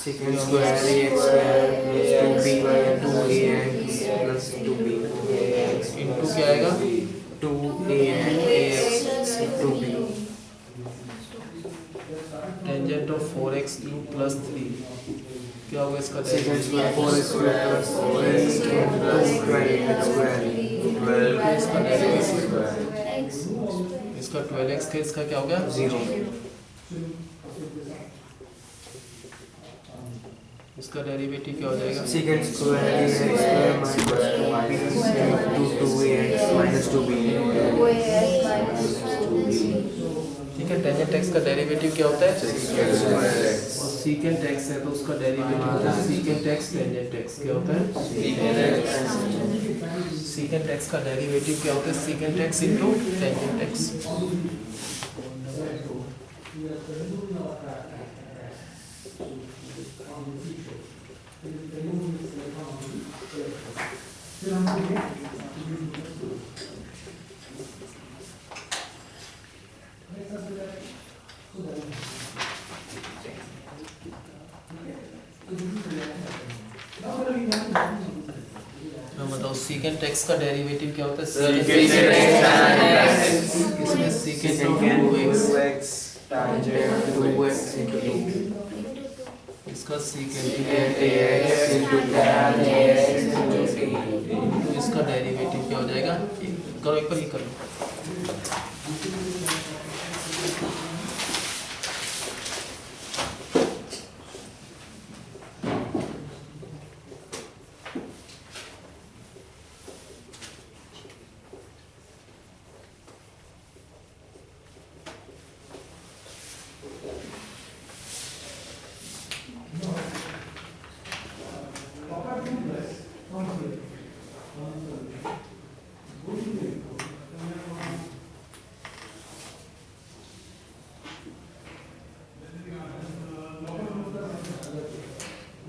Secant square ax square plus 2b 2ax plus 2b. Into क्या आएगा? 2ax 2b. Tangent of 4x cube plus 3 क्या होगा इसका? Secant square 4x square plus 4x cube plus 12x square. 12 इसका derivative X. इसका 12x का इसका क्या हो गया? 0. इसका डेरिवेटिव क्या हो जाएगा? Secant square ax square minus 2ax minus 2b. 2ax minus 2b. ठीक है। टेंजेंट एक्स का डेरिवेटिव क्या होता है? x और सीकेंट एक्स है तो उसका डेरिवेटिव होता है सीकेंट एक्स टेंजेंट एक्स। क्या होता है? सीकेंट एक्स का डेरिवेटिव क्या होता है? Secant x into tangent x. फिर हम देखें बताओ सीकेंट एक्स का डेरिवेटिव क्या होता है? Secant x इसमें secant of secant 2x 2x tangent 2x into 2. इसका secant Secant ax into tan ax into t. तो इसका डेरिवेटिव क्या हो जाएगा? करो एक बार ही करो।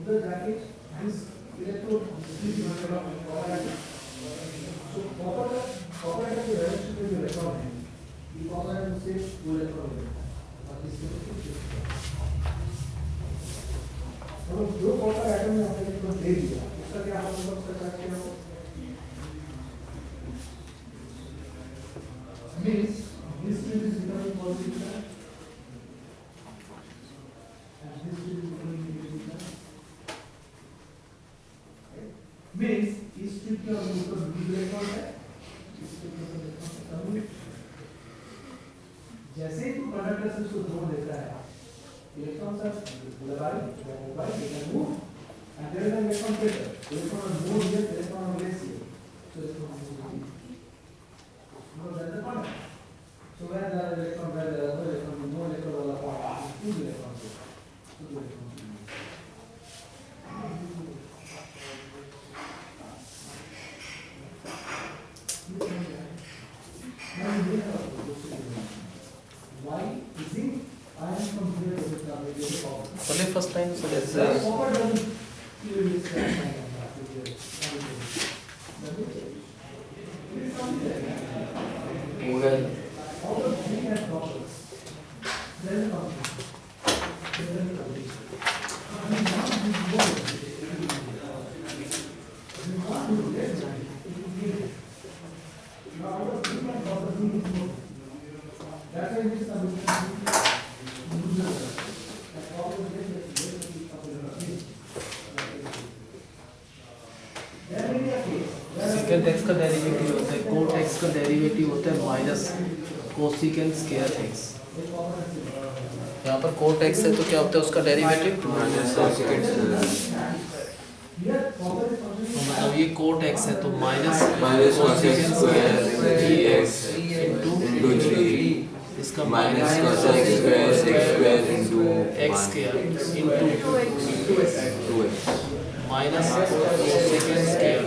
उधर जाके दिस इलेक्ट्रोड so copper का जो रेजिस्टेंस में जो इलेक्ट्रॉन है ये कॉपर है उससे वो इलेक्ट्रॉन है और इसके तो जो कॉपर एटम में हमने इलेक्ट्रॉन दे दिया उसका क्या मतलब उसका चार्ज क्या होगा means this field is becoming positive and this field is becoming negative means इस ट्यूब के ऊपर बी इलेक्ट्रॉन है इसके ऊपर इलेक्ट्रॉन जैसे ही तू कंडक्टर से उसको जोड़ देता है इलेक्ट्रॉन सब mobile they can move and there is an electron pair electron move here electron less here so electron move no that's the point so where the electron where the other electron no electron wala point two electrons so two electrons why is it I am from here to the copper पहले first line से the copper doesn't feel this kind Well, all the three have coppers there is a company there is a company that's why it is secant x का derivative होता है cot x का derivative होता है minus cosecant square x यहाँ पर cot x है तो क्या होता है उसका डेरिवेटिव minus cosecant मतलब ये कोट एक्स है तो minus cosec square dx into 3 इसका minus cosec square x square into x 1 square into 2x. Minus cosecant square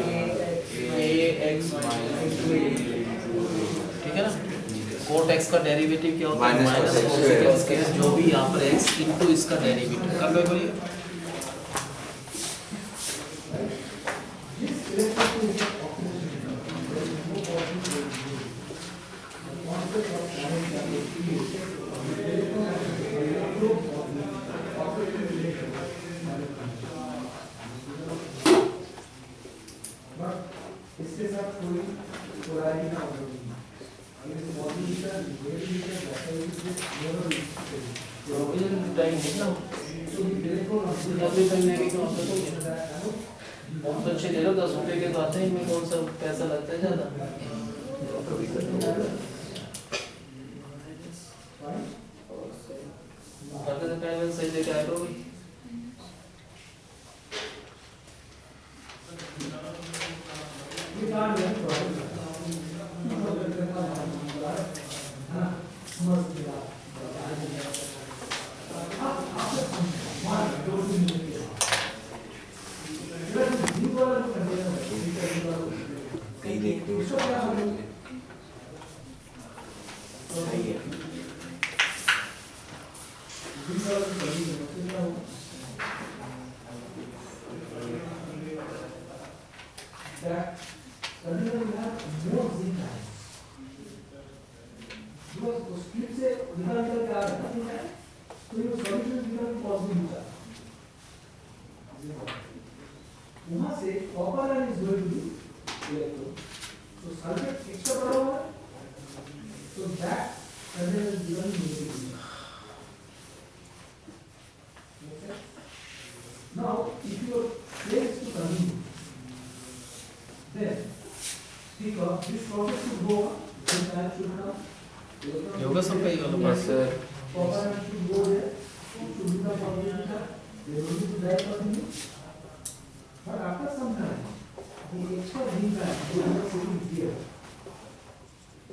ax minus ठीक है ना कोट एक्स का डेरिवेटिव क्या होता है Minus minus cosec cosecant square. Square जो भी यहाँ पर x इनटू इसका डेरिवेटिव कर लो बोलिए इसके साथ कोई पोलैरिटी ना होगी अगर इस पॉजिटिव का नेगेटिव का टाइम कितना तो इलेक्ट्रॉन डब्ल्यू टाइम लेके क्या होता है बहुत तो अच्छे ले लो 10 रुपए के तो आते हैं इनमें कौन सा पैसा लगता है ज़्यादा करते तो पहले सही लेके आए तो भाई ये काम है समझ गया नहीं देखो that स्क्रिप्ट से निकल के आ रहा है तो ये सॉल्यूशन निकल के पॉसिबल होता है वहां से copper ion is going to be electron तो सल्फेट एक्स्ट्रा पड़ा हुआ है so that content is given negatively. Okay. Now, if your place to continue, then think of this process should go on, this time should come. Yoga सब पे ही वाला Yes, sir. Copper ion should go there, should become positive, they will need to die continue. But after some time, the extra zinc ion, those are sitting here.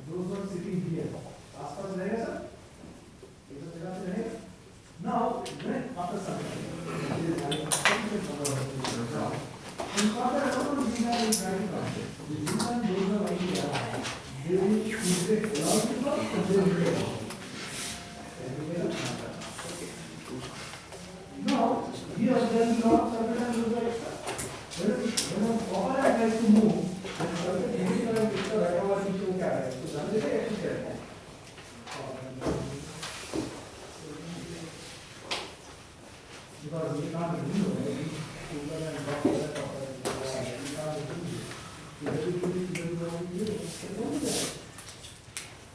Those are sitting here. आसपास रहेगा sir? एक जगह पे रहेगा? Now, when after some time, in copper atom, zinc ion is very constant. The zinc ion those are like here. They will integrate logically and they will integrate. Now, here there is lot of sulfate and those are extra. When copper ion tries to move, then sulfate chemical and extra right over into carrier. So that is the action carrier. Because we can't do it, sugar and copper and copper and we can't do it. So that is the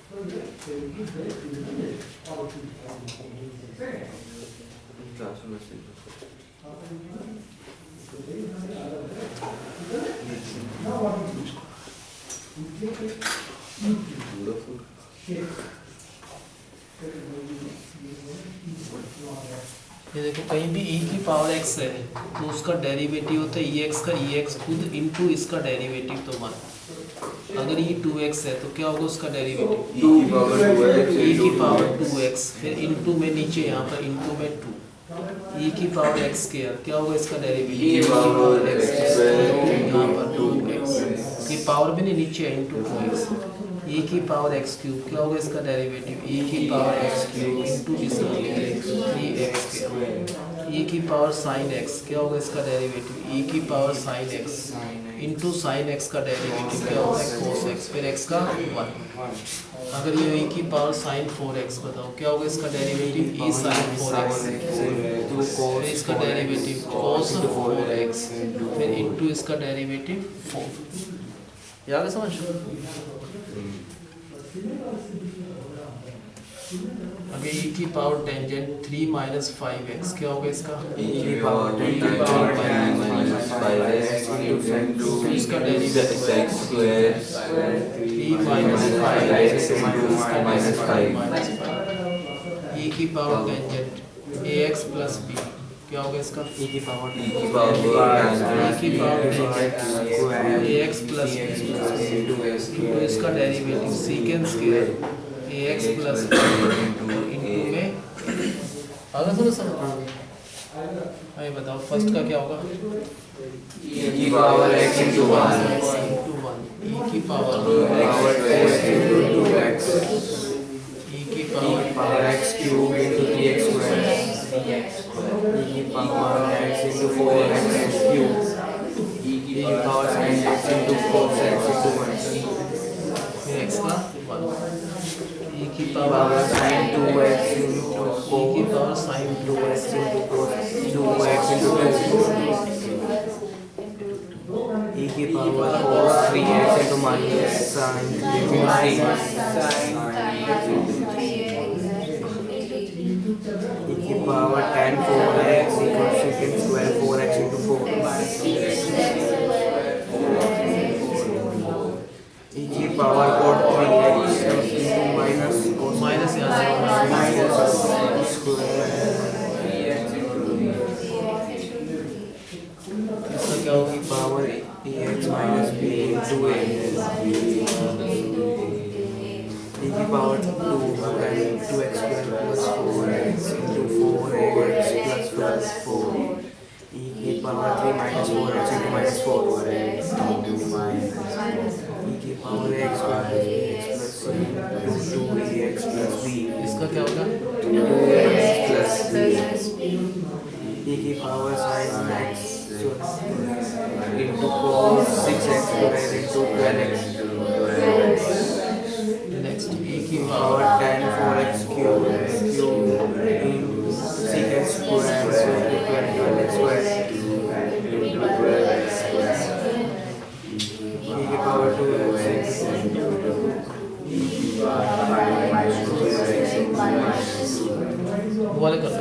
so yes, they will give this to the village or to second. Classroom message. So there is nothing other than now what we do? We take it into Beautiful. shape. ये देखो कहीं भी e की power x है तो उसका derivative होता है ex का ex खुद इनटू इसका डेरिवेटिव तो 1। अगर e 2x है तो क्या होगा उसका डेरिवेटिव E की power 2x e की पावर 2x फिर इनटू में नीचे यहाँ पर इनटू में 2 e की पावर x स्क्वायर क्या होगा इसका डेरिवेटिव E की power x square यहाँ पर 2x की पावर भी नहीं नीचे है इनटू 2x e की पावर x क्यूब क्या होगा इसका डेरिवेटिव e की पावर x क्यूब इनटू इसका 3x e की पावर sin x क्या होगा इसका डेरिवेटिव e की power sin x into sin x का डेरिवेटिव क्या होता है cos x फिर x का 1। अगर ये e की पावर sin 4x बताओ क्या होगा इसका डेरिवेटिव e sin 4x फिर इसका डेरिवेटिव cos 4x फिर इनटू इसका डेरिवेटिव 4। याद है समझ? अगर e की पावर टेंजेंट 3 माइनस 5x क्या होगा इसका E की power 10 minus 5x into इसका derivative x square 3 minus 5x minus 5. e की power tangent ax plus b क्या होगा इसका E की power e की पावर ax प्लस b तो इसका derivative secant square ax plus b into में अगर सुनो समझ अभी बताओ फर्स्ट का क्या होगा E की power x into 1 into 1 e की power power 2x into 2x e की E पावर की power x cube into 3x square E की power x into 4x cube E की power sin x into 4x into 1 फिर x का 1 e की power power sin 2x into e की power sin 2x into 2x into 2 E की power cos 3x into minus sin 3 E की power tan 4x equals secant square 4x into 4 E की power cot 3x into minus minus यहाँ से minus square इसका क्या होगा power ax minus b into a E की power 2 and 2x square plus 4x into 4x plus 4 E की power 3 minus 4x into minus 4x into minus E की power x square plus c into 2ax plus b इसका क्या होगा 2x plus b E की power sin x into cos 6x square into 12x next e की power power tan cube into secant square square into 12x square e की power 2x minus 2x minus 2. वो वाले कर लो।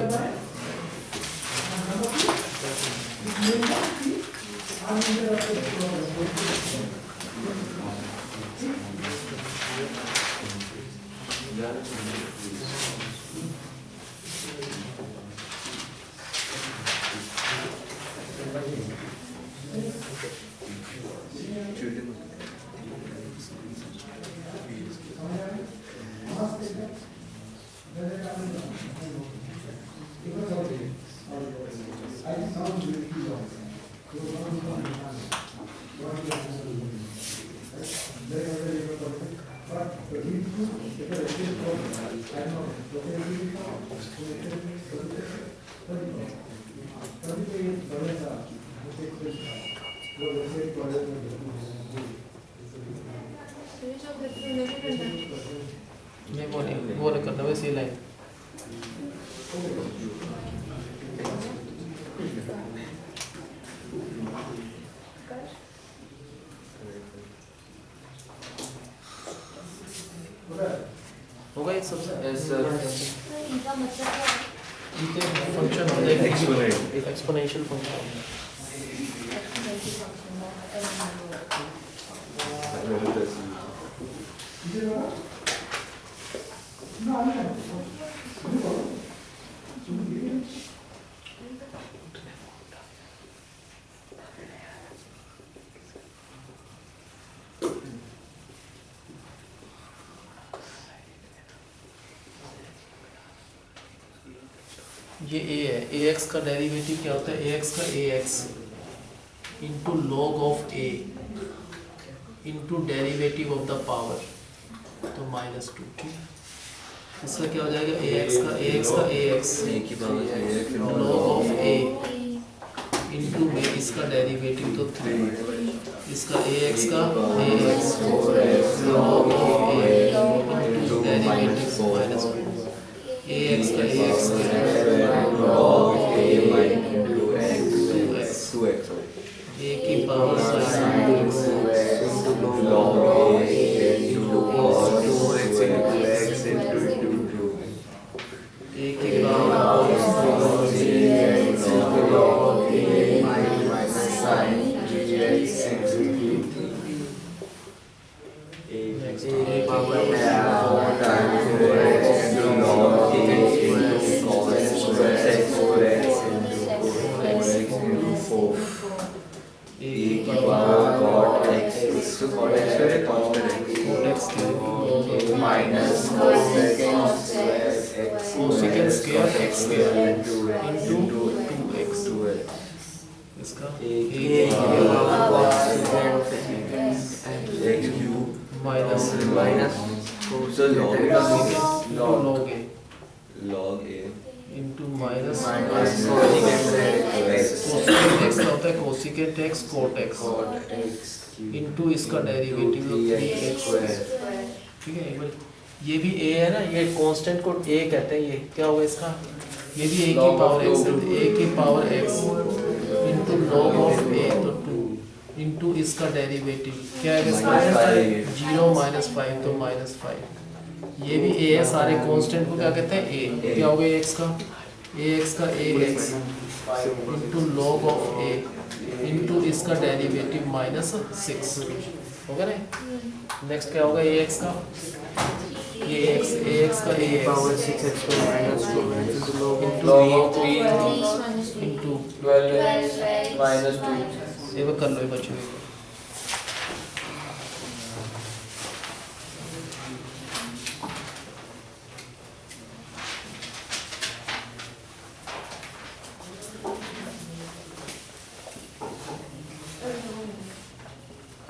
नहीं वो नहीं, वो वाले करना वैसे ही लाइन। होगा ये सब? इनका मतलब क्या है? फंक्शन होता है एक्सपोनेंशियल फंक्शन। ये a है, ax का डेरिवेटिव क्या होता है? ax का ax into log of a into derivative of the power, तो -2। ठीक है, इसका क्या हो जाएगा? ax का ax की power log of a into में इसका डेरिवेटिव तो 3, इसका ax का ax log of a into derivative -4, ax का ax log a minus 2x a की power sin log a into cos 2x into x into 2 a की power log a minus sin 3x into a की power 4 times 4x into log a into cos square x into 4x into 4 a e की की power power cot x so cot x है constant x x minus cosecant square x cosecant square x square into 2x 2x इसका a की power cosecant x cube minus minus so log log a log a into minus minus cosecant cosecant x का होता है cosecant x cot x cot x into इसका derivative 3x। ठीक है, एक बार ये भी a है ना, ये कांस्टेंट को a कहते हैं। ये क्या होगा इसका? ये भी a की पावर x है, a की power x into log of a तो 2 इंटू इसका डेरिवेटिव क्या है इसका? 0 -5 तो -5। ये भी a है, सारे कांस्टेंट को क्या कहते हैं? a। क्या होगा ax का? ax का ax into log of a into इसका डेरिवेटिव -6 होगा ना। नेक्स्ट क्या होगा ax का? ax का ax power 6x minus 2x into log log of 3 into 12 minus 2 ये वो कर लो ये बच्चों।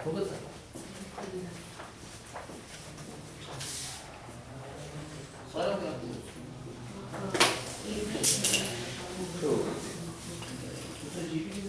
होगा सर? सारा क्या? so तो जीपी की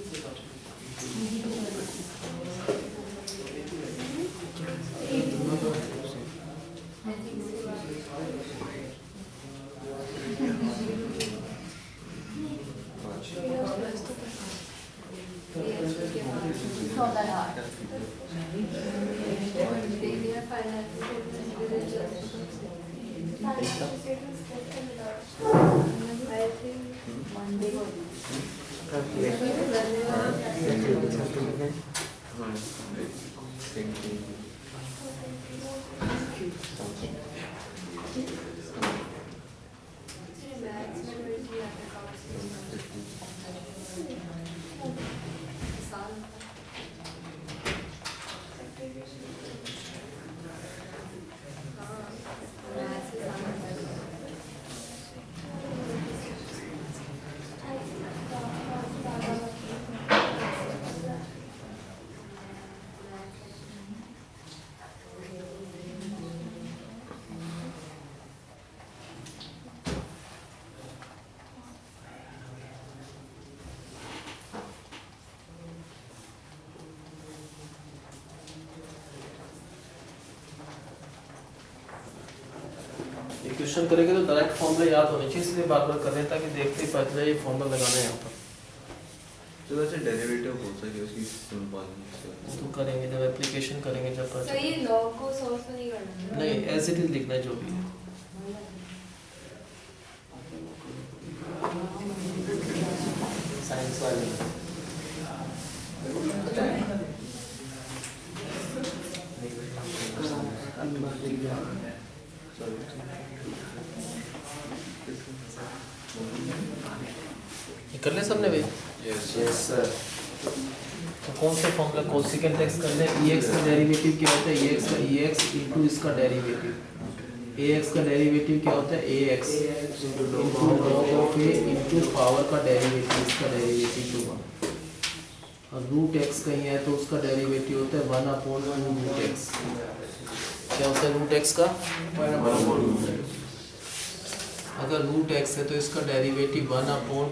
क्वेश्चन करेंगे तो डायरेक्ट फॉर्मूला याद होने चाहिए, इसलिए बार बार कर रहे हैं ताकि देखते ही पता चले ये फॉर्मूला लगाना है यहाँ पर। तो वैसे डेरिवेटिव हो सके उसकी सिंपल तो करेंगे जब एप्लीकेशन करेंगे जब तो ये लॉग को सोर्स में नहीं करना नहीं एज इट इज लिखना है जो भी है। साइंस वाले कर ले सबने भाई। Yes sir. तो कौन से फॉर्मूला कोसेकेंट एक्स कर ले। एक्स का डेरिवेटिव क्या होता है एक्स का एक्स इनटू इसका डेरिवेटिव एक्स का डेरिवेटिव क्या होता है x into log of A into power का डेरिवेटिव इसका डेरिवेटिव टू 1 और रूट एक्स कहीं है तो उसका डेरिवेटिव होता है 1/2 रूट एक्स। क्या होता है रूट एक्स का 1/2। अगर रूट एक्स है तो इसका डेरिवेटिव 1/2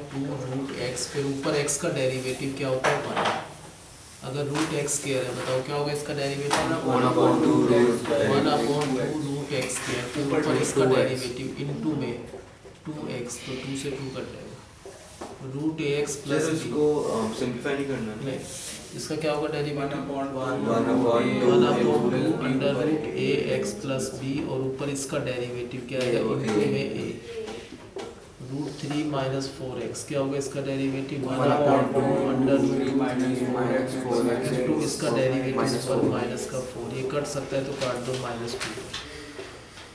रूट एक्स, फिर ऊपर एक्स का डेरिवेटिव क्या होता है 1। अगर रूट एक्स स्क्वायर है बताओ क्या होगा इसका डेरिवेटिव 1/2 रूट एक्स स्क्वायर, फिर ऊपर इसका डेरिवेटिव इनटू में 2x तो 2 से 2 कट जाएगा रूट ax प्लस इसको सिंपलीफाई नहीं करना नहीं इसका क्या होगा derivative 1/2 under root ax plus b और ऊपर इसका डेरिवेटिव क्या है इनटू में a रूट 3 माइनस 4x क्या होगा इसका डेरिवेटिव 1/2 अंडर रूट इनटू इसका डेरिवेटिव 1 माइनस का 4 ये कट सकता है तो काट दो -2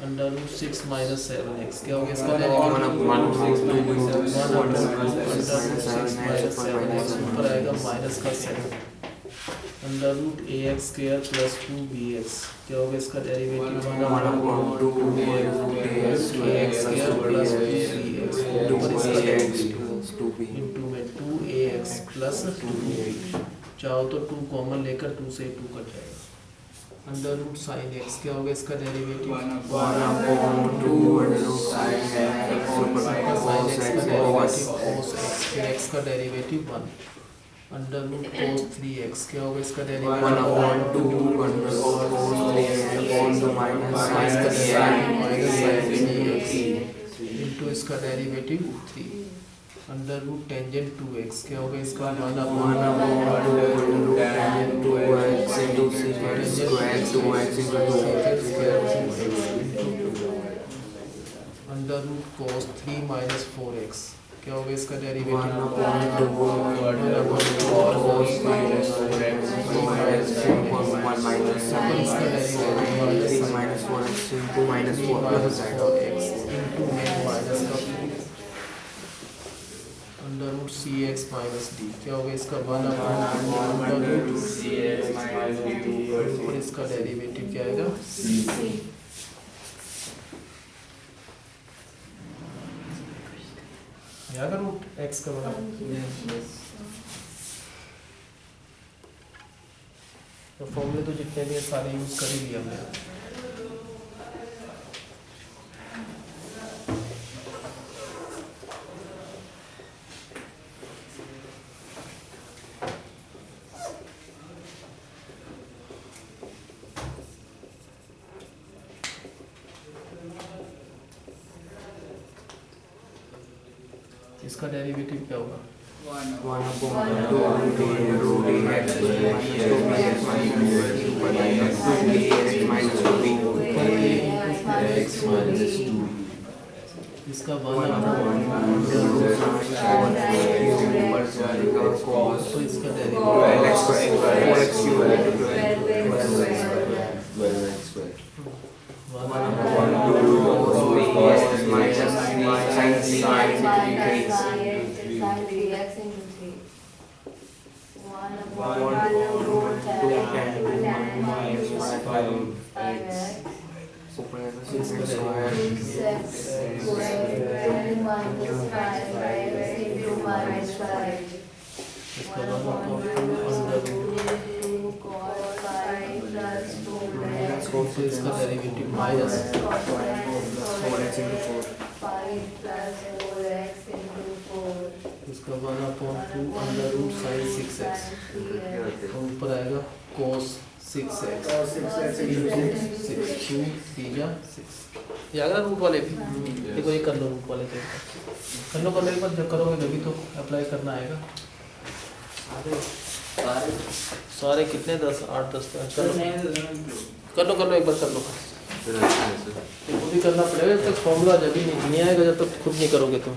अंडर रूट 6 माइनस 7x क्या होगा इसका डेरिवेटिव 7x ऊपर आएगा माइनस का 7 under root ax square plus 2bx क्या होगा इसका derivative 1/2 ax square plus 2bx ऊपर इसका डेरिवेटिव इनटू में 2ax प्लस 2b चाहो तो 2 कॉमन लेकर 2 से 2 कट जाएगा अंडर रूट साइन एक्स क्या होगा इसका derivative 1/2 sin x cos x फिर x का derivative 1 under root cos 3x क्या होगा इसका derivative 1/2 cos 3x minus sin x into इसका derivative 3 under root tangent 2x क्या होगा इसका 1/2 tan 2x into secant square 2x into 2x under root cos 3 minus 4x क्या होगा इसका derivative 1/2 cos minus 4x minus 1 minus sin इसका derivative 3 minus 4x into minus 4 plus x into में minus का under root cx minus d क्या होगा इसका 1/2 cx minus d और इसका डेरिवेटिव क्या आएगा याद है रूट x का बना तो फॉर्मूले तो जितने भी हैं सारे यूज कर ही लिया हमने। इसका डेरिवेटिव क्या होगा 1/2 root ax minus 2b x minus 2b x minus 2 इसका 1 1 upon under root sin 4x cube ऊपर जाएगा cos तो इसका 12x square 4x cube into 12x square. 1 1 into cos 3x minus 3 sin 3x Sin 3x into 3. 1 upon 1 root upon 2 tan minus minus 5x 5x. ऊपर जाएगा 6x square 6x square minus 5x into minus 5. इसका 1 upon 2 under root cos 5 plus 2x तो इसका derivative minus 4x into 4 5 plus 4x into 4. इसका 1 upon 2 under root sine 6x तो ऊपर आएगा cos 6x 6 2 3 6 ये अगर रूट वाले भी देखो ये कर लो रूट वाले तो कर लो एक बार जब करोगे तभी तो अप्लाई करना आएगा सारे कितने 10 8 10 कर लो एक बार कर लो फिर अच्छा है सर. ये खुद ही करना पड़ेगा जब तक फॉर्मूला जब भी नहीं आएगा जब तक खुद नहीं करोगे तुम